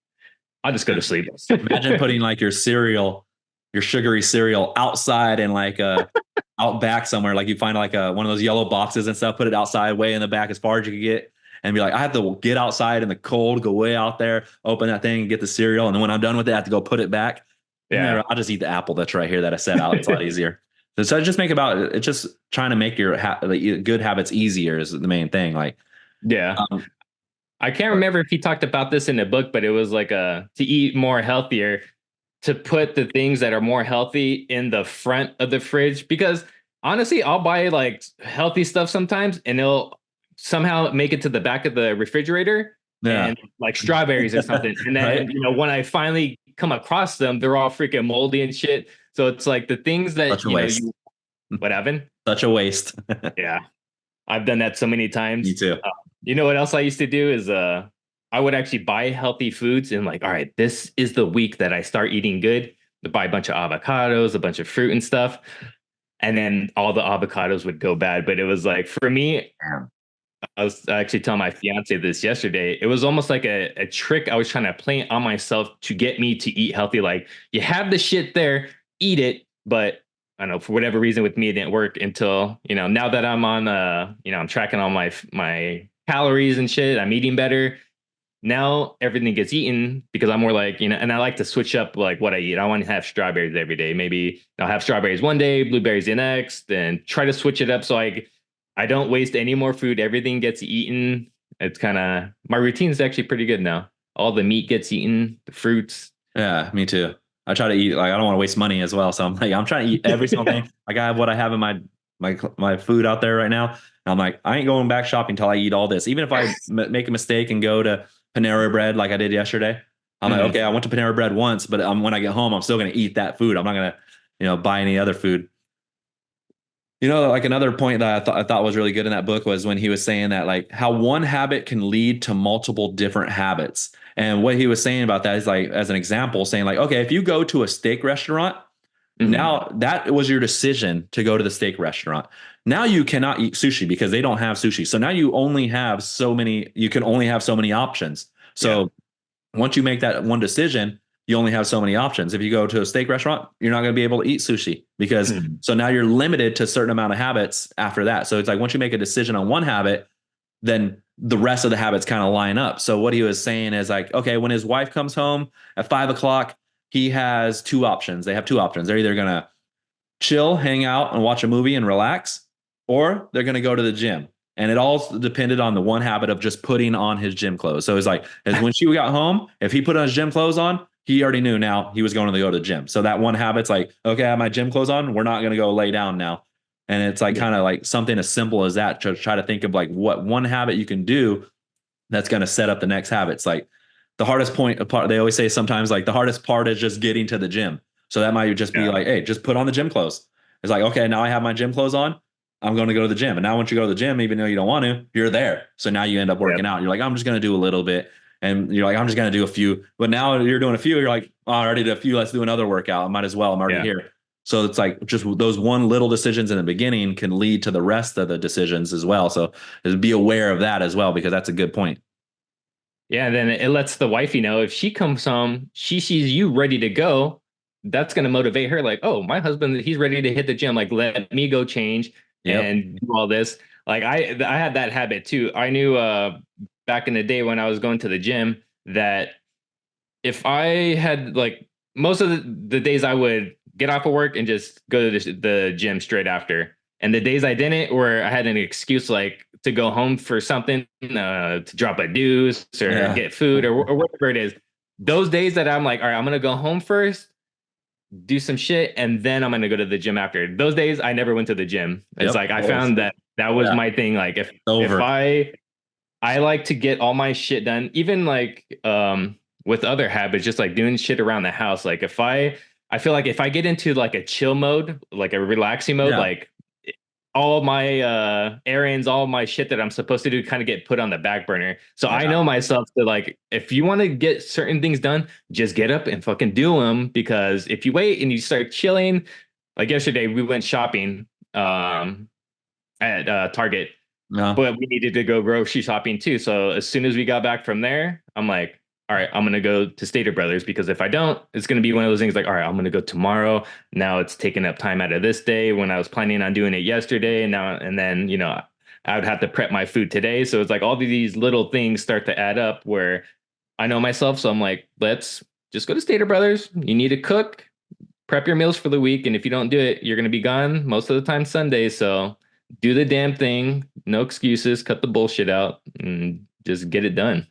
I'll just go to sleep. Imagine putting like your sugary cereal outside and like out back somewhere. Like you find like one of those yellow boxes and stuff, put it outside way in the back as far as you can get and be like, I have to get outside in the cold, go way out there, open that thing and get the cereal. And then when I'm done with it, I have to go put it back. Yeah. I'll just eat the apple that's right here that I set out. It's a lot easier. So just it's just trying to make your good habits easier is the main thing. Like, yeah. I can't remember if he talked about this in the book, but it was like to eat more healthier, to put the things that are more healthy in the front of the fridge, because Honestly, I'll buy like healthy stuff sometimes and it'll somehow make it to the back of the refrigerator Yeah. and like strawberries or something. And Right. then, when I finally come across them, they're all freaking moldy and shit. So it's like the things Such that, a waste. what happened? Such a waste. Yeah. I've done that so many Me times. too. You know what else I used to do is I would actually buy healthy foods and like, all right, this is the week that I start eating good. To buy a bunch of avocados, a bunch of fruit and stuff. And then all the avocados would go bad. But it was like for me, Damn. I was actually telling my fiance this yesterday. It was almost like a trick I was trying to play on myself to get me to eat healthy. Like you have the shit there, eat it. But I don't know, for whatever reason with me, it didn't work until, now that I'm on, I'm tracking all my calories and shit. I'm eating better. Now everything gets eaten because I'm more like, and I like to switch up like what I eat. I want to have strawberries every day. Maybe I'll have strawberries one day, blueberries the next, and try to switch it up so I don't waste any more food. Everything gets eaten. It's kind of my routine is actually pretty good now. All the meat gets eaten, the fruits. Yeah, me too. I try to eat like I don't want to waste money as well. So I'm like I'm trying to eat every single thing. Like I have what I have in my food out there right now. And I'm like I ain't going back shopping until I eat all this. Even if I make a mistake and go to Panera Bread like I did yesterday, I'm like Mhm. okay, I went to Panera Bread once, but when I get home, I'm still gonna eat that food. I'm not gonna buy any other food. Like another point that I thought was really good in that book was when he was saying that like how one habit can lead to multiple different habits. And what he was saying about that is like as an example, saying like, okay, if you go to a steak restaurant, Mhm. now that was your decision to go to the steak restaurant. Now you cannot eat sushi because they don't have sushi. So now you can only have so many options. Yeah. So once you make that one decision, you only have so many options. If you go to a steak restaurant, you're not going to be able to eat sushi because Mhm. so now you're limited to a certain amount of habits after that. So it's like once you make a decision on one habit, then the rest of the habits kind of line up. So what he was saying is like, okay, when his wife comes home at 5 o'clock, he has two options. They have two options. They're either going to chill, hang out, and watch a movie and relax, or they're going to go to the gym. And it all depended on the one habit of just putting on his gym clothes. So it's like, as when she got home, if he put on his gym clothes on, he already knew now he was going to go to the gym. So that one habit's like, okay, I have my gym clothes on. We're not going to go lay down now. And it's like Yeah. kind of like something as simple as that to try to think of like what one habit you can do that's going to set up the next habit. It's like the hardest point apart. They always say sometimes like the hardest part is just getting to the gym. So that might just be Yeah. like, hey, just put on the gym clothes. It's like, okay, now I have my gym clothes on. I'm going to go to the gym. And now once you go to the gym, even though you don't want to, you're there. So now you end up Yeah. working out. You're like, I'm just going to do a little bit. And you're like, I'm just going to do a few. But now you're doing a few. You're like, oh, I already did a few. Let's do another workout. I might as well. I'm already Yeah. here. So it's like just those one little decisions in the beginning can lead to the rest of the decisions as well. So be aware of that as well, because that's a good point. Yeah, and then it lets the wifey know if she comes home, she sees you ready to go. That's going to motivate her. Like, oh, my husband, he's ready to hit the gym. Like, let me go change Yep. and do all this. Like, I had that habit too. I knew back in the day when I was going to the gym that if I had like most of the days I would get off of work and just go to the gym straight after. And the days I didn't, where I had an excuse like to go home for something, to drop a deuce or Yeah. get food or whatever it is, those days that I'm like, all right, I'm gonna go home first, do some shit, and then I'm gonna go to the gym after. Those days I never went to the gym. It's Yep. like I Always. found that that was Yeah. my thing. Like if Over. I like to get all my shit done, even like with other habits, just like doing shit around the house. Like I feel like if I get into like a chill mode, like a relaxing mode, Yeah. like all my errands, all my shit that I'm supposed to do kind of get put on the back burner. So I Yeah. know myself that like if you want to get certain things done, just get up and fucking do them, because if you wait and you start chilling, like yesterday we went shopping at Target, No. but we needed to go grocery shopping too. So as soon as we got back from there, I'm like, all right, I'm gonna go to Stater Brothers, because if I don't, it's gonna be one of those things like, all right, I'm gonna go tomorrow. Now it's taking up time out of this day when I was planning on doing it yesterday, and now and then I would have to prep my food today. So it's like all of these little things start to add up where I know myself. So I'm like, let's just go to Stater Brothers. You need to cook, prep your meals for the week, and if you don't do it, you're gonna be gone most of the time Sunday. So do the damn thing. No excuses. Cut the bullshit out and just get it done.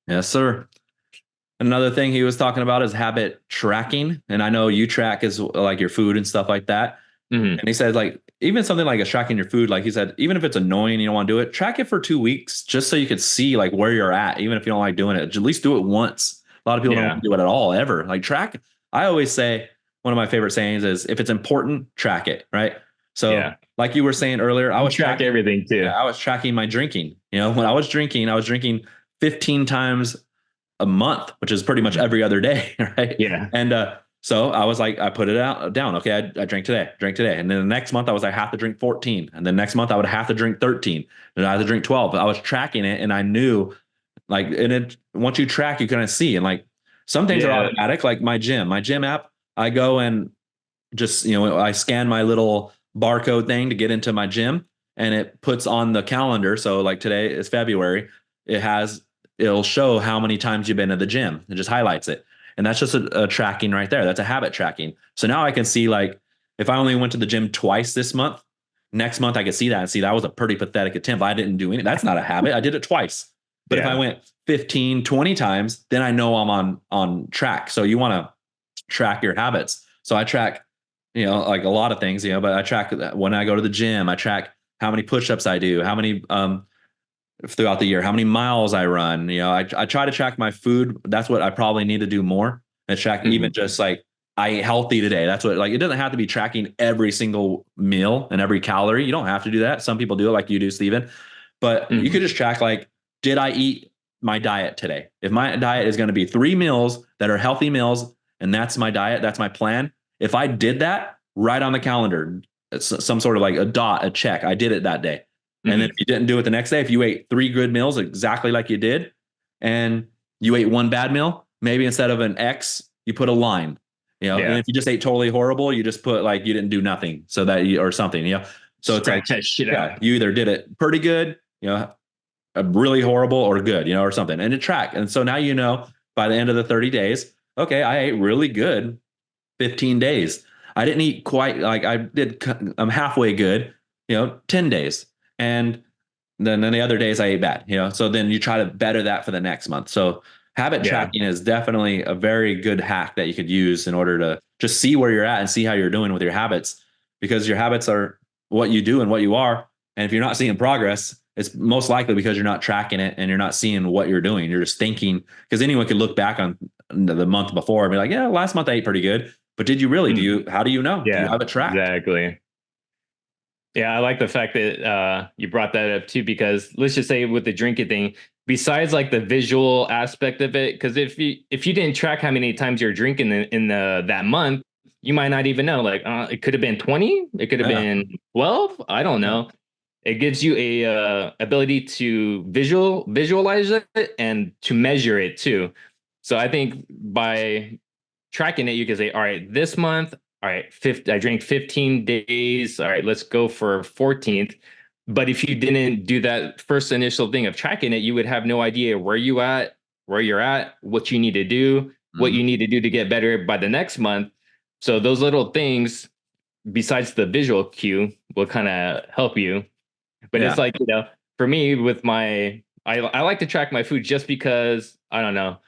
Yes, sir. Another thing he was talking about is habit tracking. And I know you track as like your food and stuff like that. Hmm. And he said like even something like a tracking your food, like you said, even if it's annoying, you don't want to do it, track it for 2 weeks just so you could see like where you're at, even if you don't like doing it. At least do it once. A lot of people don't want Yeah. to do it at all, ever. Like track. I always say one of my favorite sayings is if it's important, track it, right? So, Yeah. like you were saying earlier, I You was track tracking, everything yeah, too. I was tracking my drinking. When I was drinking 15 times a month, which is pretty much every other day, right? Yeah. And so I was like, I put it out down. Okay, I drank today, and then the next month I was like, I have to drink 14, and then next month I would have to drink 13, and I had to drink 12. But I was tracking it, and I knew like, and it once you track, you kind of see, and like some things are Yeah. automatic, like my gym app. I go and just I scan my little barcode thing to get into my gym, and it puts on the calendar. So like today is February. it has it'll show how many times you've been to the gym. It just highlights it, and that's just a tracking right there. That's a habit tracking. So now I can see, like, if I only went to the gym twice this month, next month I could see that and see that was a pretty pathetic attempt. I didn't do any. That's not a habit. I did it twice. But if I Yeah. went 15, 20 times, then I know I'm on track. So you want to track your habits. So I track, like a lot of things, but I track when I go to the gym. I track how many push-ups I do, how many throughout the year, how many miles I run. I try to track my food. That's what I probably need to do more. And track even Mhm. just like I ate healthy today. That's what, like, it doesn't have to be tracking every single meal and every calorie. You don't have to do that. Some people do it like you do, Steven. But you could Mhm. just track, like, did I eat my diet today? If my diet is going to be 3 meals that are healthy meals, and that's my diet, that's my plan. If I did that right on the calendar, it's some sort of like a dot, a check. I did it that day. And then if Mhm. you didn't do it the next day, if you ate 3 good meals exactly like you did, and you ate one bad meal, maybe instead of an X, you put a line. And Yeah. if you just ate totally horrible, you just put like you didn't do nothing, so that you, or something. So it's like, Scratch that shit out. yeah, you either did it pretty good, really horrible, or good, or something, and it track. And so now by the end of the 30 days, okay, I ate really good 15 days. I didn't eat quite like I did. I'm halfway good, 10 days. And then the other days I ate bad, So then you try to better that for the next month. So habit Yeah. tracking is definitely a very good hack that you could use in order to just see where you're at and see how you're doing with your habits, because your habits are what you do and what you are. And if you're not seeing progress, it's most likely because you're not tracking it and you're not seeing what you're doing. You're just thinking, because anyone could look back on the month before and be like, yeah, last month I ate pretty good. But did you really? Mhm. How do you know? Do you Yeah. have it tracked? Exactly. Yeah, I like the fact that you brought that up too, because let's just say with the drinking thing, besides like the visual aspect of it, because if you didn't track how many times you're drinking in that month, you might not even know. Like it could have been 20, it could have Yeah. been 12. I don't Yeah. know. It gives you a ability to visualize it and to measure it too. So I think by tracking it, you can say, all right, this month, all right, I drank 15 days. All right, let's go for 14th. But if you didn't do that first initial thing of tracking it, you would have no idea where you're at, what you need to do, what Mhm. you need to do to get better by the next month. So those little things, besides the visual cue, will kind of help you. But Yeah. it's like, for me with I like to track my food just because I don't know.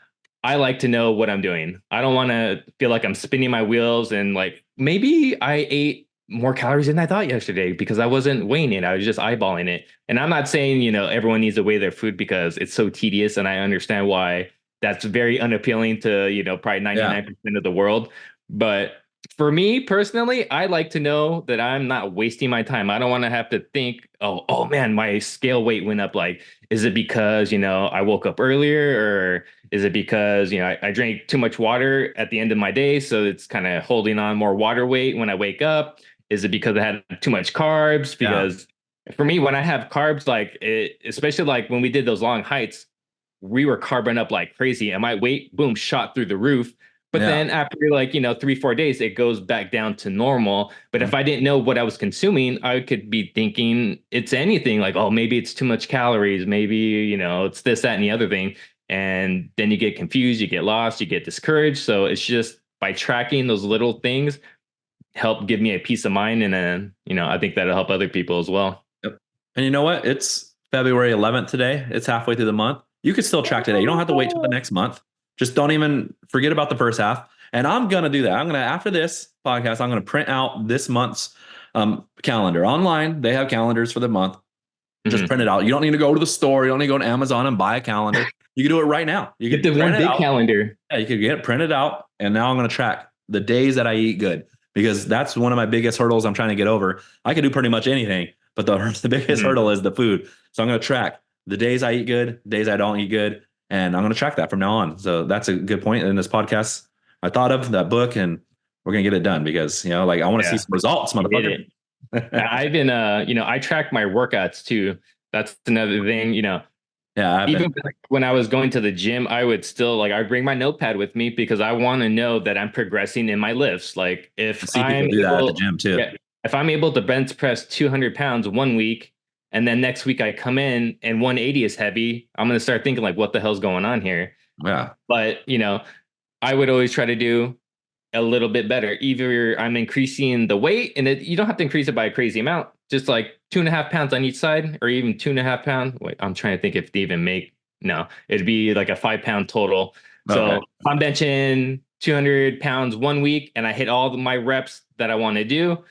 I like to know what I'm doing. I don't want to feel like I'm spinning my wheels and like maybe I ate more calories than I thought yesterday because I wasn't weighing it. I was just eyeballing it. And I'm not saying, everyone needs to weigh their food because it's so tedious and I understand why that's very unappealing to, probably Yeah. 99% of the world. But for me personally, I like to know that I'm not wasting my time. I don't want to have to think, oh man, my scale weight went up. Like, is it because, I woke up earlier, or is it because, I drank too much water at the end of my day? So it's kind of holding on more water weight when I wake up. Is it because I had too much carbs? Yeah. Because for me, when I have carbs, like especially like when we did those long hikes, we were carbon up like crazy and my weight, boom, shot through the roof. But Yeah. then after like, 3, 4 days, it goes back down to normal. But Mhm. if I didn't know what I was consuming, I could be thinking it's anything like, oh, maybe it's too much calories. Maybe, it's this, that, and the other thing. And then you get confused, you get lost, you get discouraged. So it's just by tracking those little things help give me a peace of mind. And then, I think that'll help other people as well. Yep. And you know what? It's February 11th today. It's halfway through the month. You could still track today. You don't have to wait till the next month. Just don't even forget about the first half. And I'm going to do that. After this podcast, I'm going to print out this month's Calendar online. They have calendars for the month. Just Mhm. print it out. You don't need to go to the store. You don't need to go to Amazon and buy a calendar. You can do it right now. You Get can the one print it big out. calendar. Yeah, you could get it printed out. And now I'm going to track the days that I eat good because that's one of my biggest hurdles I'm trying to get over. I can do pretty much anything, but the biggest Mhm. hurdle is the food. So I'm going to track the days I eat good, days I don't eat good, and I'm going to track that from now on. So that's a good point in this podcast. I thought of that book, and we're going to get it done because like I want to see Yeah, some results, you did motherfucker. it. I've been, I track my workouts too. That's another thing, Yeah, I've been. even when I was going to the gym, I would still like, I bring my notepad with me because I want to know that I'm progressing in my lifts. Like I if see I'm people do that at the able, gym too. yeah, if I'm able to bench press 200 pounds one week, and then next week I come in and 180 is heavy, I'm going to start thinking like, what the hell's going on here? Yeah, But, I would always try to do a little bit better. Either I'm increasing the weight, and you don't have to increase it by a crazy amount, just like 2.5 pounds on each side, or even 2.5 pounds. Wait, I'm trying to think if they even make no, it'd be like a 5 pound total. okay. So I'm benching 200 pounds one week, and I hit all my reps that I want to do.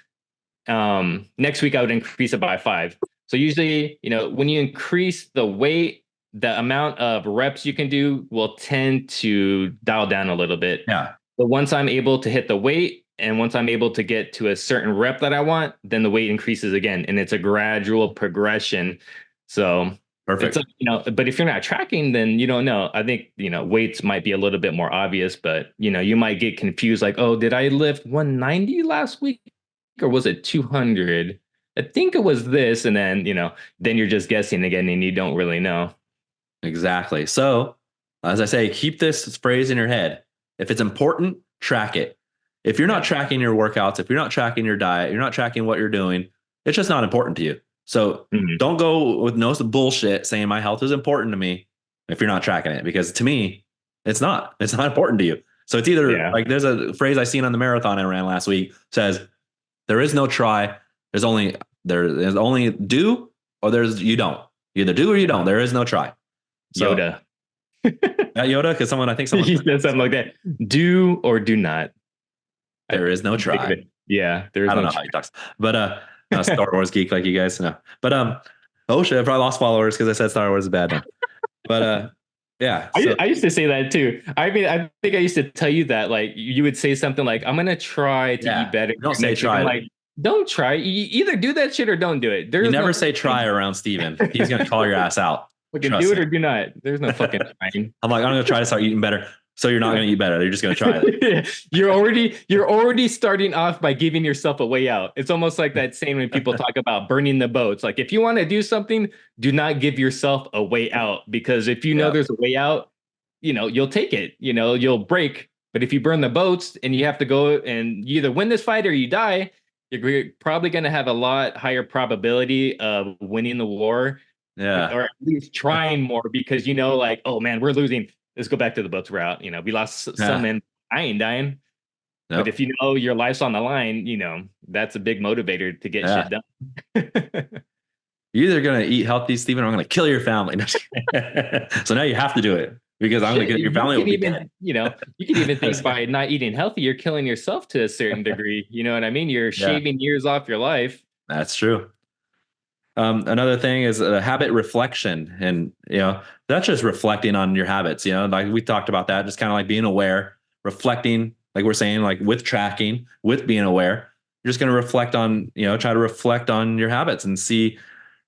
Next week I would increase it by five. So usually, when you increase the weight, the amount of reps you can do will tend to dial down a little bit. Yeah, But once I'm able to hit the weight and once I'm able to get to a certain rep that I want, then the weight increases again. And it's a gradual progression. So it's, perfect. but if you're not tracking, then you don't know. I think, weights might be a little bit more obvious, but, you might get confused like, oh, did I lift 190 last week or was it 200? I think it was this. And then you're just guessing again and you don't really know. Exactly. So, as I say, keep this phrase in your head. If it's important, track it. If you're not Yeah. tracking your workouts, if you're not tracking your diet, you're not tracking what you're doing, it's just not important to you. So, Mhm. don't go with no bullshit saying my health is important to me if you're not tracking it, because to me, it's not. It's not important to you. So, it's either Yeah. like there's a phrase I seen on the marathon I ran last week says, there is no try. There's only do or there's you don't. You either do or you don't. There is no try. So Yoda. at Yoda, because I think someone He said said that. something like that. Do or do not. I There is no think of try. it. Yeah, there I is don't no know how try. he talks, but Star Wars geek like you guys know. But oh shit, I probably lost followers because I said Star Wars is bad now. But yeah. I, So I used to say that too. I mean, I think I used to tell you that, like, you would say something like, I'm going to try to eat yeah, better don't say next week. I'm try. like, don't try. You either do that shit or don't do it. You There's never no say try around Steven. He's gonna call your ass out. fucking do Trust it me. or do not. There's no fucking trying. I'm like, I'm gonna try to start eating better. So you're not gonna eat better. You're just gonna try You're already starting off by giving yourself a way out. It's almost like that saying when people talk about burning the boats. Like if you want to do something, do not give yourself a way out because if you know yeah. there's a way out, you'll take it. You'll break. But if you burn the boats and you have to go and you either win this fight or you die, you're probably going to have a lot higher probability of winning the war Yeah. or at least trying more because like, oh man, we're losing. Let's go back to the boats route. We lost some Yeah. and I ain't dying. But Nope. if your life's on the line, that's a big motivator to get Yeah. shit done. You're either gonna eat healthy, Steven, or I'm gonna kill your family. So now you have to do it because I'm gonna Shit, get your family will be dead. you can even think by not eating healthy, you're killing yourself to a certain degree. You know what I mean? You're Yeah, shaving years off your life. that's true. Another thing is habit reflection, and that's just reflecting on your habits. Like we talked about that, just kind of like being aware, reflecting, like we're saying, like with tracking, with being aware. You're just going to reflect on, try to reflect on your habits and see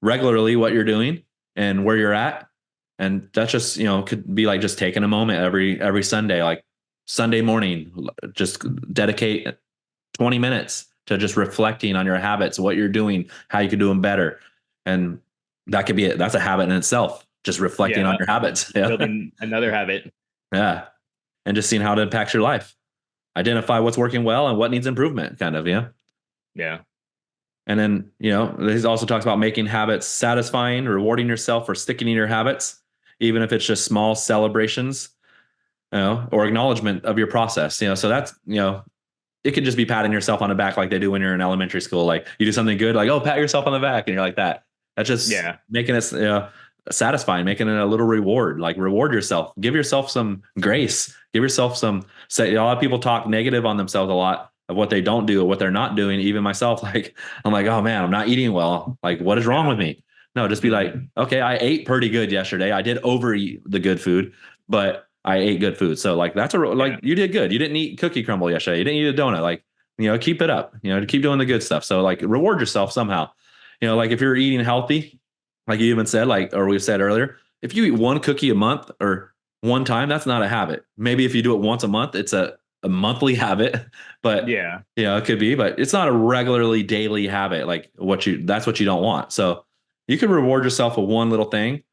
regularly what you're doing and where you're at. And that's just, could be like just taking a moment every Sunday, like Sunday morning, just dedicate 20 minutes to just reflecting on your habits, what you're doing, how you could do them better. And that could be it. That's a habit in itself, just reflecting on Yeah, your habits. Yeah. building another habit. Yeah. And just seeing how it impacts your life. Identify what's working well and what needs improvement, kind of. Yeah. Yeah. And then, he also talks about making habits satisfying, rewarding yourself for sticking in your habits, even if it's just small celebrations, or acknowledgement of your process. So that's, it could just be patting yourself on the back like they do when you're in elementary school. Like you do something good, like, oh, pat yourself on the back. And you're like that. That's just Yeah. making it satisfying, making it a little reward, like reward yourself, give yourself some grace, give yourself some, say, a lot of people talk negative on themselves a lot. of what they don't do or what they're not doing. Even myself, like I'm like, oh man, I'm not eating well. Like, what is wrong with me? No, just be like, Mhm. okay, I ate pretty good yesterday. I did overeat the good food, but I ate good food. So like Yeah. like you did good. You didn't eat cookie crumble yesterday. You didn't eat a donut. Like, keep it up. To keep doing the good stuff. So like reward yourself somehow. Like if you're eating healthy, like you even said, like or we said earlier, if you eat one cookie a month or one time, that's not a habit. Maybe if you do it once a month, it's a monthly habit, but Yeah. it could be, but it's not a regularly daily habit. Like that's what you don't want. So you can reward yourself with one little thing.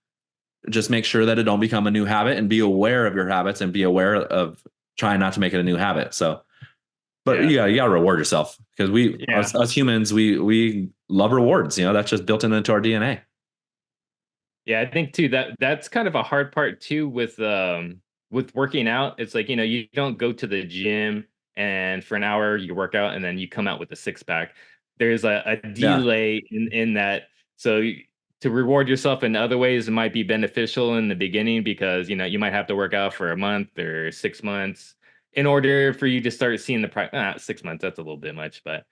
Just make sure that it don't become a new habit and be aware of your habits and be aware of trying not to make it a new habit. So, but Yeah. you gotta reward yourself because Yeah. us humans, we love rewards. That's just built into our DNA. Yeah, I think too that that's kind of a hard part too with working out. It's like, you don't go to the gym and for an hour you work out and then you come out with a six pack. There's a Yeah. delay in that. So to reward yourself in other ways, it might be beneficial in the beginning because you might have to work out for a month or 6 months in order for you to start seeing 6 months, that's a little bit much, but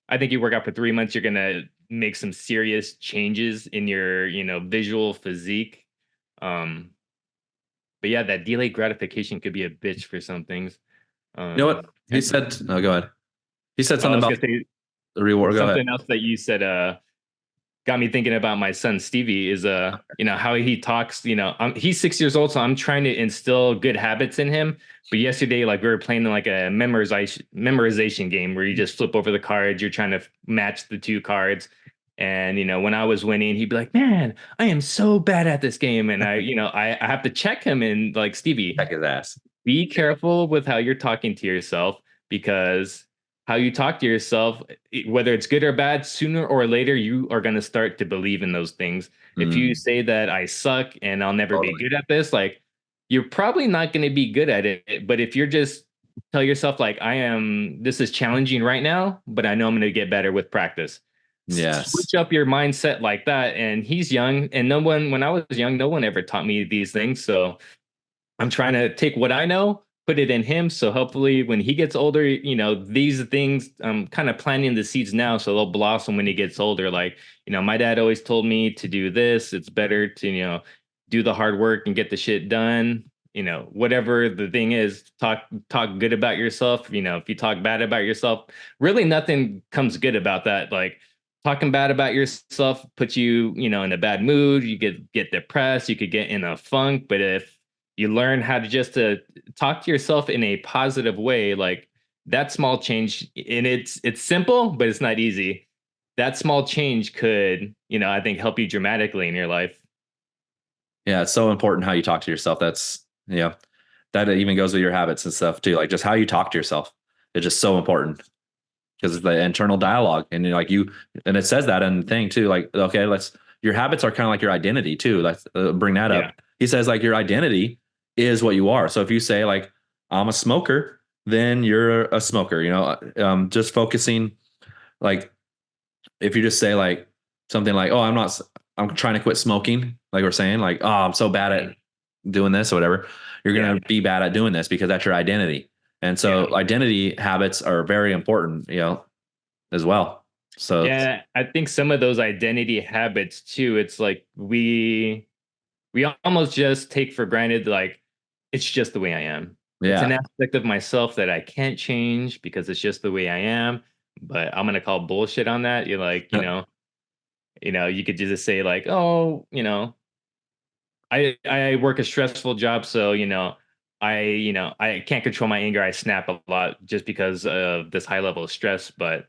I think you work out for 3 months, you're gonna make some serious changes in your, visual physique. Um, but yeah, that delayed gratification could be a bitch for some things. You know what he And said? Oh, go ahead. He said I something was about gonna say the reward. Go ahead. something else that you said got me thinking about my son Stevie is how he talks. He's 6 years old, so I'm trying to instill good habits in him. But yesterday, like we were playing like a memorization game where you just flip over the cards, you're trying to match the two cards. And when I was winning, he'd be like, "Man, I am so bad at this game," and I have to check him and like, Stevie, Check his ass. be careful with how you're talking to yourself because how you talk to yourself, whether it's good or bad, sooner or later, you are going to start to believe in those things. If you Mm, say that I suck and I'll never be totally. good at this, like you're probably not going to be good at it. But if you're just tell yourself, like, this is challenging right now, but I know I'm going to get better with practice. Yes. Switch up your mindset like that. And he's young. And when I was young, no one ever taught me these things. So I'm trying to take what I know, put it in him. So hopefully when he gets older, these things, I'm kind of planting the seeds now so they'll blossom when he gets older. Like, my dad always told me to do this. It's better to, do the hard work and get the shit done. Whatever the thing is, talk good about yourself. If you talk bad about yourself, really nothing comes good about that. Like talking bad about yourself puts you, in a bad mood. You get depressed. You could get in a funk. But if you learn how to just to talk to yourself in a positive way, like that small change, and it's simple but it's not easy. That small change could, I think, help you dramatically in your life. Yeah, it's so important how you talk to yourself. That even goes with your habits and stuff too. Like just how you talk to yourself. It's just so important because it's the internal dialogue. And and it says that in the thing too. Like, okay, your habits are kind of like your identity too. Let's bring that Yeah. up. He says like your identity is what you are. So if you say like, I'm a smoker, then you're a smoker, just focusing like, if you just say like something like, "Oh, I'm trying to quit smoking," like we're saying, like, "Oh, I'm so bad at Mhm. doing this or whatever," you're Yeah. gonna be bad at doing this because that's your identity. And Yeah. so identity habits are very important, as well. So Yeah. I think some of those identity habits too, it's like we almost just take for granted, like it's just the way I am. It's an yeah, aspect of myself that I can't change because it's just the way I am. But I'm gonna call bullshit on that. You're like, you could just say like, oh, I work a stressful job, so I can't control my anger. I snap a lot just because of this high level of stress. But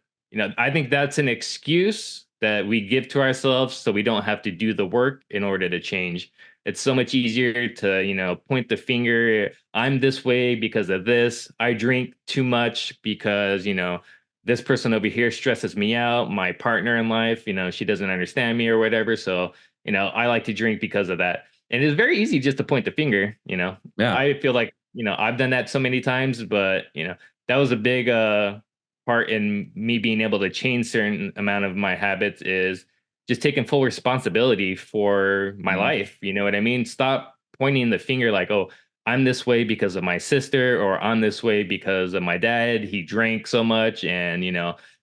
I think that's an excuse that we give to ourselves so we don't have to do the work in order to change. It's so much easier to point the finger. I'm this way because of this. I drink too much because this person over here stresses me out. My partner in life, she doesn't understand me or whatever. So I like to drink because of that, and it's very easy just to point the finger. yeah, I feel like, I've done that so many times, but that was a big part in me being able to change certain amount of my habits is just taking full responsibility for my Mhm. life. You know what I mean? Stop pointing the finger like, oh, I'm this way because of my sister, or I'm this way because of my dad. He drank so much, and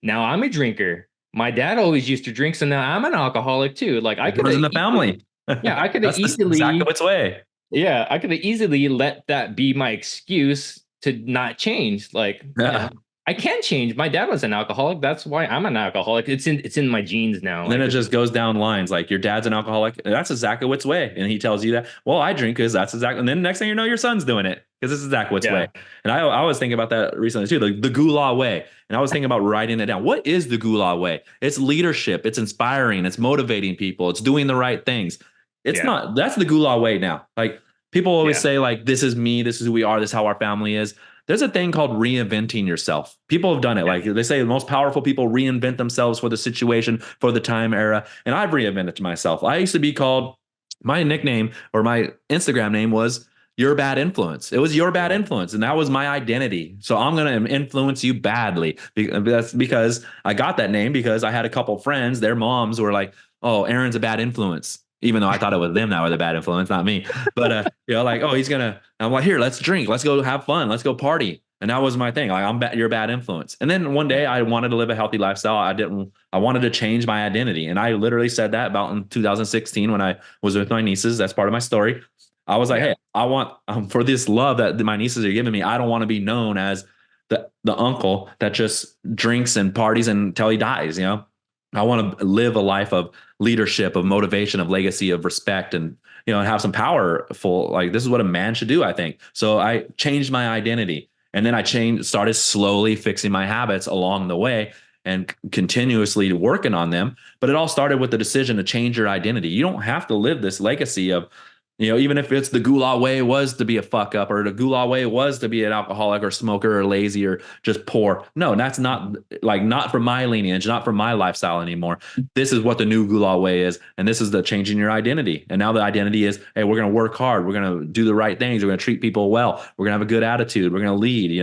now I'm a drinker. My dad always used to drink, so now I'm an alcoholic too. Like I It could runs have in the easily, family. yeah, I could have That's the exactly easily, its way. yeah, I could have easily let that be my excuse to not change. Like, Yeah. I can change. My dad was an alcoholic. That's why I'm an alcoholic. It's in my genes now. And then Like it this. just goes down lines like your dad's an alcoholic. That's exactly what's way. And he tells you that, well, I drink because that's exactly. And then next thing you know, your son's doing it because this is exactly what's way. Yeah, And I was thinking about that recently too, the Goulah way. And I was thinking about writing it down. What is the Goulah way? It's leadership. It's inspiring. It's motivating people. It's doing the right things. It's yeah, not, that's the Goulah way now. Like people always yeah, say like, this is me. This is who we are. This is how our family is. There's a thing called reinventing yourself. People have done it. yeah, Like they say, the most powerful people reinvent themselves for the situation, for the time era. And I've reinvented myself. I used to be called, my nickname or my Instagram name was Your Bad Influence. It was Your Bad yeah, Influence. And that was my identity. So I'm going to influence you badly. That's because I got that name because I had a couple friends, their moms were like, oh, Aaron's a bad influence. Even though I thought it was them that were the bad influence, not me. But like, oh, he's gonna. I'm like, here, let's drink, let's go have fun, let's go party, and that was my thing. Like, you're a bad influence. And then one day, yeah, I wanted to live a healthy lifestyle. I didn't. I wanted to change my identity, and I literally said that about in 2016 when I was with my nieces. That's part of my story. I was like, yeah, hey, I want for this love that my nieces are giving me. I don't want to be known as the uncle that just drinks and parties until he dies. I want to live a life of leadership, of motivation, of legacy, of respect, and have some powerful. Like this is what a man should do, I think. So I changed my identity, and then I started slowly fixing my habits along the way, and continuously working on them. But it all started with the decision to change your identity. You don't have to live this legacy of even if it's the Goulah way was to be a fuck up, or the Goulah way was to be an alcoholic or smoker or lazy or just poor. No, that's not like not from my lineage, not from my lifestyle anymore. This is what the new Goulah way is. And this is the changing your identity. And now the identity is, hey, we're going to work hard. We're going to do the right things. We're going to treat people well. We're going to have a good attitude. We're going to lead.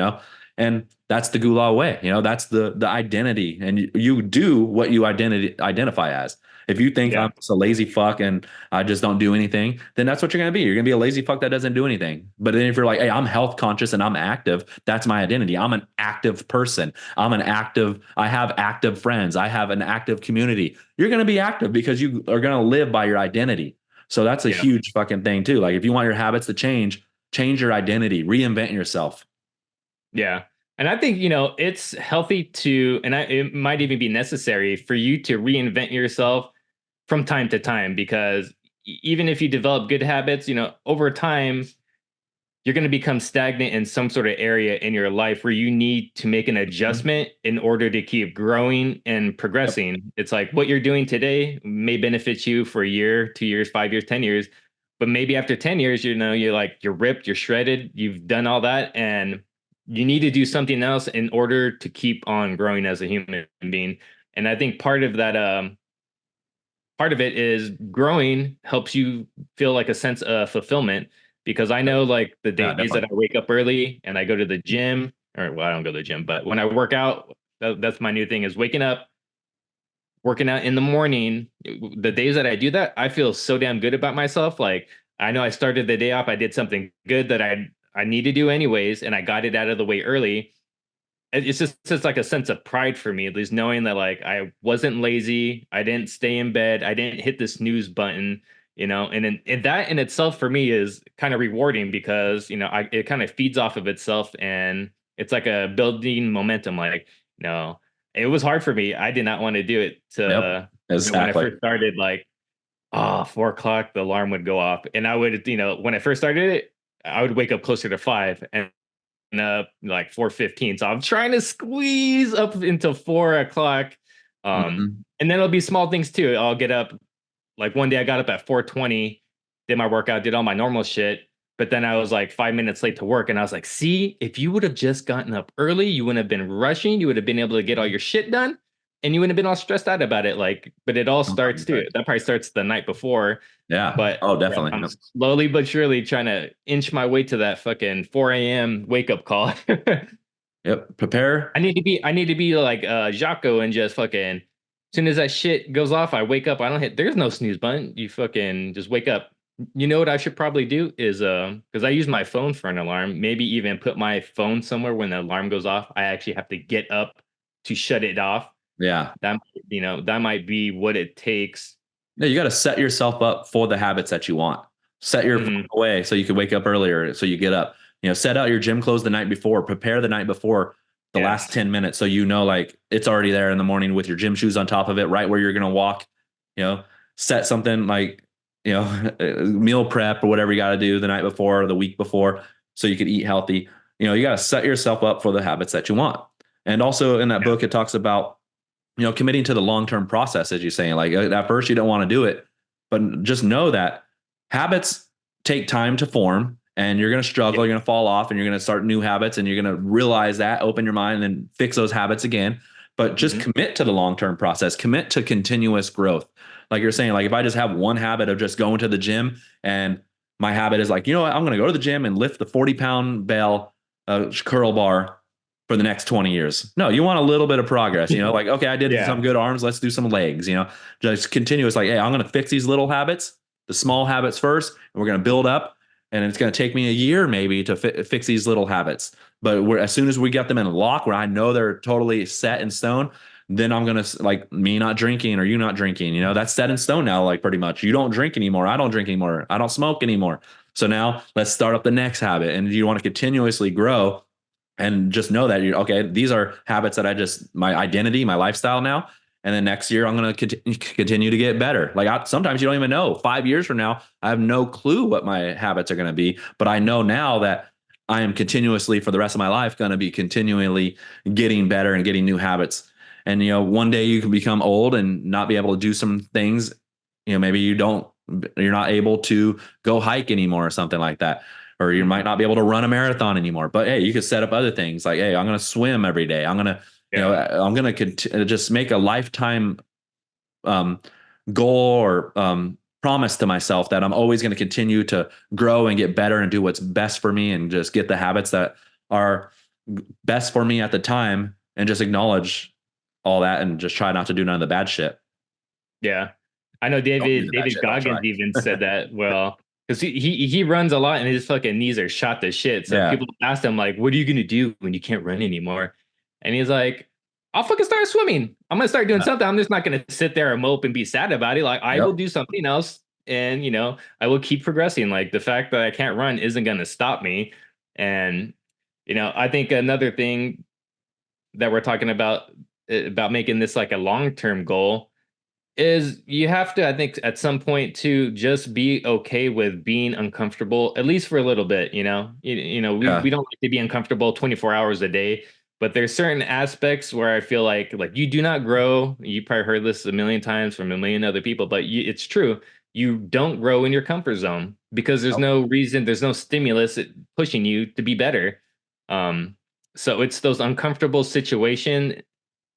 And that's the Goulah way. That's the identity. And you do what you identify as. If you think yeah, I'm just a lazy fuck and I just don't do anything, then that's what you're going to be. You're going to be a lazy fuck that doesn't do anything. But then if you're like, hey, I'm health conscious and I'm active, that's my identity. I'm an active person. I have active friends. I have an active community. You're going to be active because you are going to live by your identity. So that's a yeah, huge fucking thing too. Like if you want your habits to change your identity, reinvent yourself. yeah. And I think it's healthy it might even be necessary for you to reinvent yourself from time to time, because even if you develop good habits, over time you're going to become stagnant in some sort of area in your life where you need to make an Mhm. adjustment in order to keep growing and Yep. progressing. It's like what you're doing today may benefit you for a year, 2 years, 5 years, 10 years. But maybe after 10 years, you're ripped, you're shredded, you've done all that, and you need to do something else in order to keep on growing as a human being. And I think part of it is growing helps you feel like a sense of fulfillment, because I know like the Yeah, days that I definitely. wake up early and I go to the gym, or well, I don't go to the gym, but when I work out, that's my new thing, is waking up, working out in the morning. The days that I do that, I feel so damn good about myself. Like I know I started the day off, I did something good that I need to do anyways, and I got it out of the way early. It's just like a sense of pride for me, at least knowing that like I wasn't lazy, I didn't stay in bed, I didn't hit the snooze button, and that in itself for me is kind of rewarding, because it kind of feeds off of itself, and it's like a building momentum. Like, it was hard for me. I did not want to do it Yep. to, when I Exactly. first started, like, 4 o'clock, the alarm would go off. And I would, when I first started it, I would wake up closer to 5 and up like 4:15. So I'm trying to squeeze up into 4 o'clock. Mhm. And then it'll be small things too. I'll get up, like one day I got up at 4:20, did my workout, did all my normal shit. But then I was like 5 minutes late to work. And I was like, see, if you would have just gotten up early, you wouldn't have been rushing. You would have been able to get all your shit done. And you wouldn't have been all stressed out about it. Like, but it all starts too. 100%. That probably starts the night before. Yeah. But Oh, yeah, definitely. I'm Yep. slowly but surely trying to inch my way to that fucking 4 a.m. wake up call. Yep. Prepare. I need to be like Jocko, and just fucking, as soon as that shit goes off, I wake up. I don't hit, there's no snooze button. You fucking just wake up. You know what I should probably do is because I use my phone for an alarm, maybe even put my phone somewhere when the alarm goes off. I actually have to get up to shut it off. Yeah. That might be what it takes. Yeah, you got to set yourself up for the habits that you want. Set your phone Hmm. away so you can wake up earlier, so you get up. Set out your gym clothes the night before. Prepare the night before the last Yes. 10 minutes so you know like it's already there in the morning with your gym shoes on top of it, right where you're gonna walk. You know, set something like meal prep or whatever you got to do the night before or the week before so you can eat healthy. You got to set yourself up for the habits that you want. And also in that Yeah. book, it talks about committing to the long-term process, as you're saying, like at first you don't want to do it, but just know that habits take time to form and you're going to Yeah. struggle, you're going to fall off and you're going to start new habits and you're going to realize that, open your mind and then fix those habits again. But just Hmm. commit to the long-term process, commit to continuous growth. Like you're saying, like if I just have one habit of just going to the gym and my habit is like, what, I'm going to go to the gym and lift the 40-pound bell curl bar for the next 20 years. No, you want a little bit of progress, like, okay, I did some Yeah. good arms. Let's do some legs, just continuous. Like, hey, I'm going to fix these little habits, the small habits first, and we're going to build up. And it's going to take me a year maybe to fix these little habits. But as soon as we get them in lock where I know they're totally set in stone, then I'm going to like me not drinking or you not drinking, that's set in stone now. Like pretty much you don't drink anymore. I don't drink anymore. I don't smoke anymore. So now let's start up the next habit. And you want to continuously grow and just know that you're okay. These are habits that my identity, my lifestyle now. And then next year, I'm going to continue to get better. Like sometimes you don't even know. 5 years from now, I have no clue what my habits are going to be. But I know now that I am continuously, for the rest of my life, going to be continually getting better and getting new habits. And, one day you can become old and not be able to do some things. Maybe you're not able to go hike anymore or something like that, or you might Hmm. not be able to run a marathon anymore. But hey, you could set up other things like, hey, I'm going to swim every day. Yeah. I'm going to just make a lifetime um, goal or promise to myself that I'm always going to continue to grow and get better and do what's best for me and just get the habits that are best for me at the time and just acknowledge all that and just try not to do none of the bad shit. Yeah. I know Don't do the bad David shit. Don't try. Goggins even said that. Well, because he runs a lot and his fucking knees are shot to shit. So Yeah. people asked him like, "What are you gonna do when you can't run anymore?" And he's like, "I'll fucking start swimming. I'm gonna start doing Yeah. something. I'm just not gonna sit there and mope and be sad about it. Like I will Yep. do something else, and I will keep progressing. Like the fact that I can't run isn't gonna stop me. And I think another thing that we're talking about making this like a long term goal is you have to, I think, at some point to just be okay with being uncomfortable, at least for a little bit. We Yeah. don't like to be uncomfortable 24 hours a day, but there's certain aspects where I feel like you do not grow. You probably heard this a million times from a million other people, but it's true. You don't grow in your comfort zone because there's Yep. no reason, there's no stimulus pushing you to be better. Um, so it's those uncomfortable situations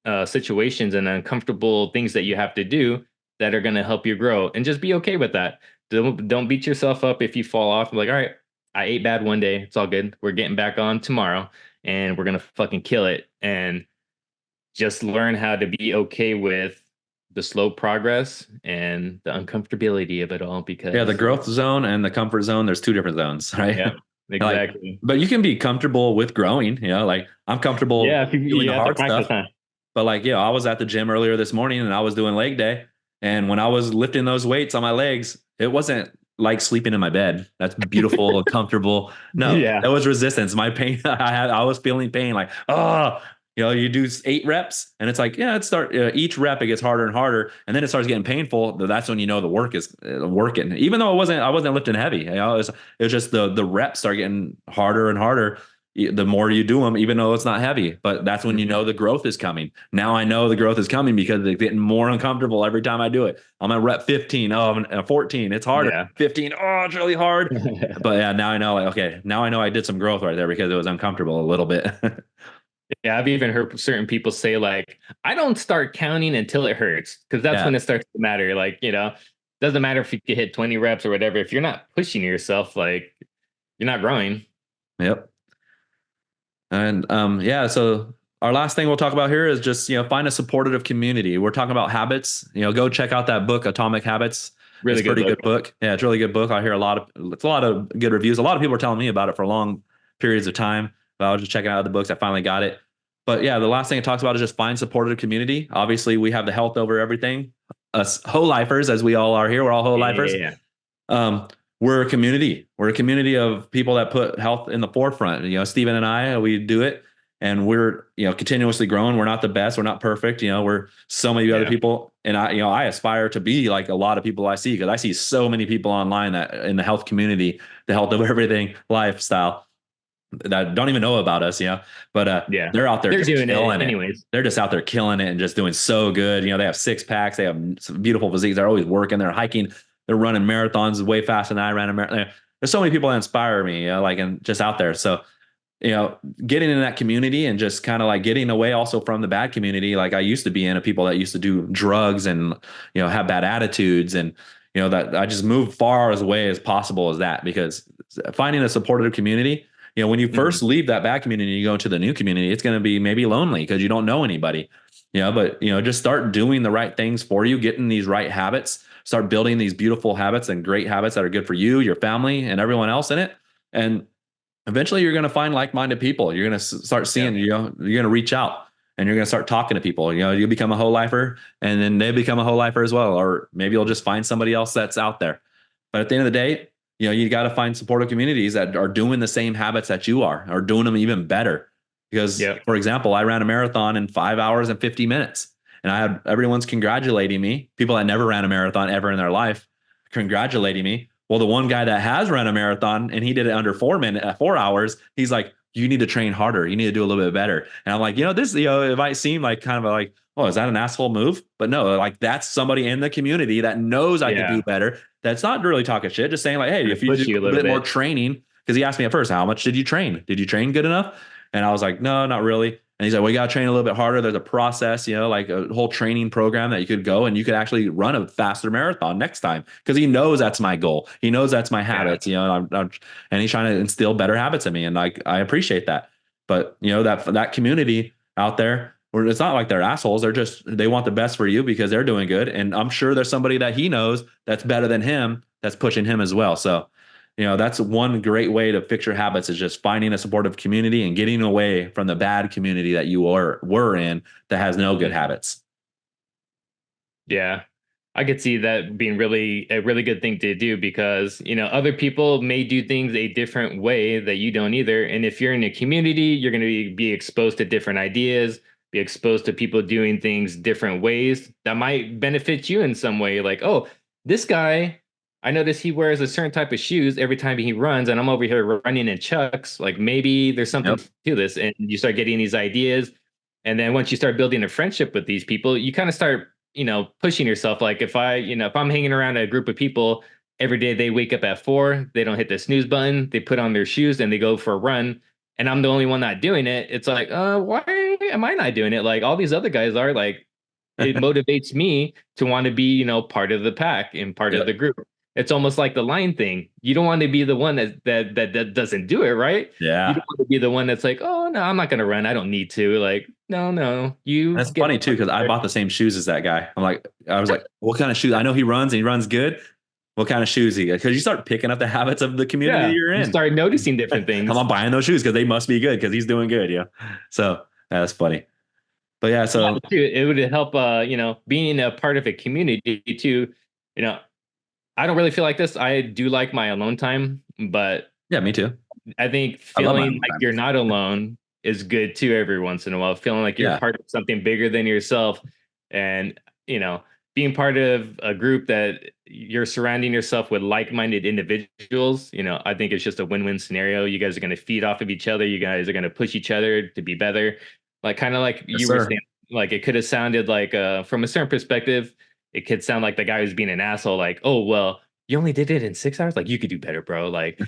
and uncomfortable things that you have to do that are going to help you grow, and just be okay with that. Don't beat yourself up if you fall off. Like, all right, I ate bad one day. It's all good. We're getting back on tomorrow and we're going to fucking kill it. And just learn how to be okay with the slow progress and the uncomfortability of it all Yeah, the because growth zone and the comfort zone, there's two different zones, right? yeah, Like, exactly. but you can be comfortable with growing, like I'm comfortable Yeah, if doing you the have to hard practice, stuff. huh? But like, I was at the gym earlier this morning and I was doing leg day. And when I was lifting those weights on my legs, it wasn't like sleeping in my bed. That's beautiful and comfortable. No, Yeah. that was resistance. My pain, I was feeling pain like, oh, you do 8 reps and it's like, yeah, each rep, it gets harder and harder. And then it starts getting painful. That's when the work is working. Even though I wasn't lifting heavy, it was just the reps start getting harder and harder the more you do them, even though it's not heavy. But that's when Mhm. the growth is coming. Now I know the growth is coming because it's getting more uncomfortable every time I do it. I'm at rep 15. Oh, I'm at 14. It's harder. Yeah. 15. Oh, it's really hard. But yeah, now I know, like, okay, now I know I did some growth right there because it was uncomfortable a little bit. Yeah, I've even heard certain people say like, I don't start counting until it hurts because that's Yeah. when it starts to matter. Like, doesn't matter if you can hit 20 reps or whatever. If you're not pushing yourself, like you're not growing. Yep. And yeah, so our last thing we'll talk about here is just, find a supportive community. We're talking about habits. Go check out that book, Atomic Habits. Really It's a good pretty book. good book. Yeah, it's a really good book. I hear it's a lot of good reviews. A lot of people are telling me about it for long periods of time. But I was just checking out the books. I finally got it. But yeah, the last thing it talks about is just find supportive community. Obviously, we have the health over everything. Us whole lifers, as we all are here, we're all whole Yeah, lifers. yeah, yeah. Um, we're a community. We're a community of people that put health in the forefront. Stephen and I, we do it, and we're continuously growing. We're not the best. We're not perfect. We're so many other Yeah. people, and I aspire to be like a lot of people I see, because I see so many people online that in the health community, the health of everything lifestyle, that don't even know about us. But Yeah. they're out there They're just doing it killing it. anyways. They're just out there killing it and just doing so good. They have six packs. They have some beautiful physiques. They're always working. They're hiking. They're running marathons way faster than I ran a marathon. There's so many people that inspire me, like, and just out there. So, getting in that community and just kind of like getting away also from the bad community. Like I used to be in a people that used to do drugs and, have bad attitudes, and, that I just moved far as away as possible as that, because finding a supportive community, when you Mhm. first leave that bad community, you go into the new community, it's going to be maybe lonely because you don't know anybody, but, just start doing the right things for you, getting these right habits, start building these beautiful habits and great habits that are good for you, your family, and everyone else in it. And eventually you're going to find like-minded people. You're going to start Yeah. seeing, you're going to reach out and you're going to start talking to people. You become a whole lifer, and then they become a whole lifer as well. Or maybe you'll just find somebody else that's out there. But at the end of the day, you got to find supportive communities that are doing the same habits that you are, or doing them even better. Because, Yeah. for example, I ran a marathon in 5 hours and 50 minutes, and I had everyone's congratulating me. People that never ran a marathon ever in their life congratulating me. Well, the one guy that has run a marathon and he did it under 4 minutes, 4 hours, he's like, you need to train harder. You need to do a little bit better. And I'm like, this, it might seem like kind of like, oh, is that an asshole move? But no, like that's somebody in the community that knows I could do Yeah. better. That's not really talking shit, just saying like, hey, Kind if of you do push you a a little bit more bit. training, because he asked me at first, how much did you train? Did you train good enough? And I was like, no, not really. And he's like, well, you got to train a little bit harder. There's a process, like a whole training program that you could go and you could actually run a faster marathon next time, because he knows that's my goal. He knows that's my Yeah. habits, and he's trying to instill better habits in me. And like, I appreciate that. But, that community out there, where it's not like they're assholes. They want the best for you because they're doing good. And I'm sure there's somebody that he knows that's better than him that's pushing him as well. So, that's one great way to fix your habits, is just finding a supportive community and getting away from the bad community that you were in that has no good Mhm. habits. Yeah. I could see that being really a really good thing to do because, other people may do things a different way that you don't either. And if you're in a community, you're going to be exposed to different ideas, be exposed to people doing things different ways that might benefit you in some way. Like, oh, this guy, I notice he wears a certain type of shoes every time he runs, and I'm over here running in Chucks. Like, maybe there's something Yep. to this. And you start getting these ideas. And then once you start building a friendship with these people, you kind of start pushing yourself. Like if I'm hanging around a group of people every day, they wake up at 4, they don't hit the snooze button, they put on their shoes and they go for a run. And I'm the only one not doing it. It's like, why am I not doing it? Like all these other guys are like, it motivates me to want to be, part of the pack and part of Yep. the group. It's almost like the line thing. You don't want to be the one that doesn't do it, right? You Yeah. don't want to be the one that's like, oh no, I'm not gonna run. I don't need to. Like, no, you That's get funny too, because I bought the same shoes as that guy. I was like, what kind of shoes? I know he runs and he runs good. What kind of shoes he got? Because you start picking up the habits of the community Yeah, you're you in. start noticing different I'm things. on buying those shoes because they must be good because he's doing good. Yeah. So that's funny. But yeah, Yeah, so too. It would help. Being a part of a community too. You know, I don't really feel like this. I do like my alone time, but yeah, me too. I think I love my feeling alone like time. you're not alone is good too every once in a while. Feeling like you're Yeah, part of something bigger than yourself, and being part of a group that you're surrounding yourself with like-minded individuals. I think it's just a win-win scenario. You guys are going to feed off of each other. You guys are going to push each other to be better. Like kind of like yes, you were sir. saying, like it could have sounded like from a certain perspective, it could sound like the guy who's being an asshole. Like, oh well, you only did it in 6 hours. Like you could do better, bro. Like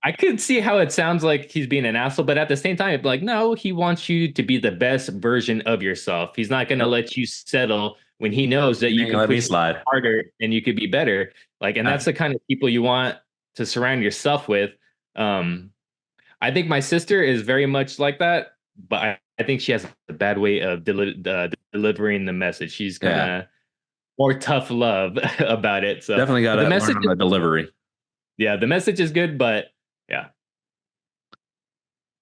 I could see how it sounds like he's being an asshole, but at the same time, like, no, he wants you to be the best version of yourself. He's not going to Nope, let you settle when he knows that you you ain't gonna can let me push slide. harder and you could be better. Like, and Yeah. that's the kind of people you want to surround yourself with. Um, I think my sister is very much like that, but I think she has a bad way of delivering the message. She's kind Yeah. of more tough love about it. So Definitely got but the to learn message, on the delivery. yeah, the message is good, but yeah,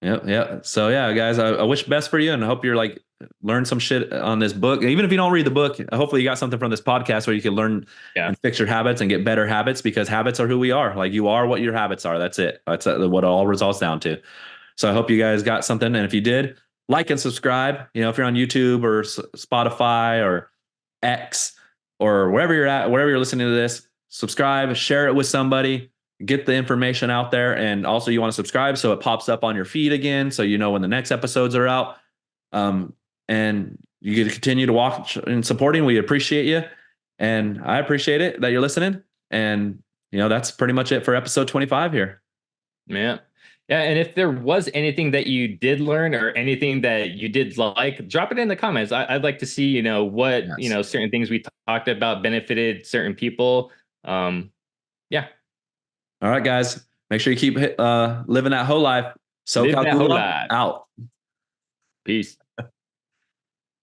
Yep, yeah. So yeah, guys, I wish best for you, and I hope you're like learn some shit on this book. Even if you don't read the book, hopefully you got something from this podcast where you can learn yeah, and fix your habits and get better habits, because habits are who we are. Like, you are what your habits are. That's it. That's what it all results down to. So I hope you guys got something, and if you did, like and subscribe. You know, if you're on YouTube or Spotify or X or wherever you're at, wherever you're listening to this, subscribe, share it with somebody, get the information out there. And also, you want to subscribe so it pops up on your feed again, so you know when the next episodes are out. And you get to continue to watch and supporting. We appreciate you, and I appreciate it that you're listening. And that's pretty much it for episode 25 here. yeah. Yeah, and if there was anything that you did learn or anything that you did like, drop it in the comments. I'd like to see, what, Yes. certain things we talked about benefited certain people. Yeah, All right, guys. Make sure you keep living that whole life. live SoCal that whole Goulah life. out. Peace.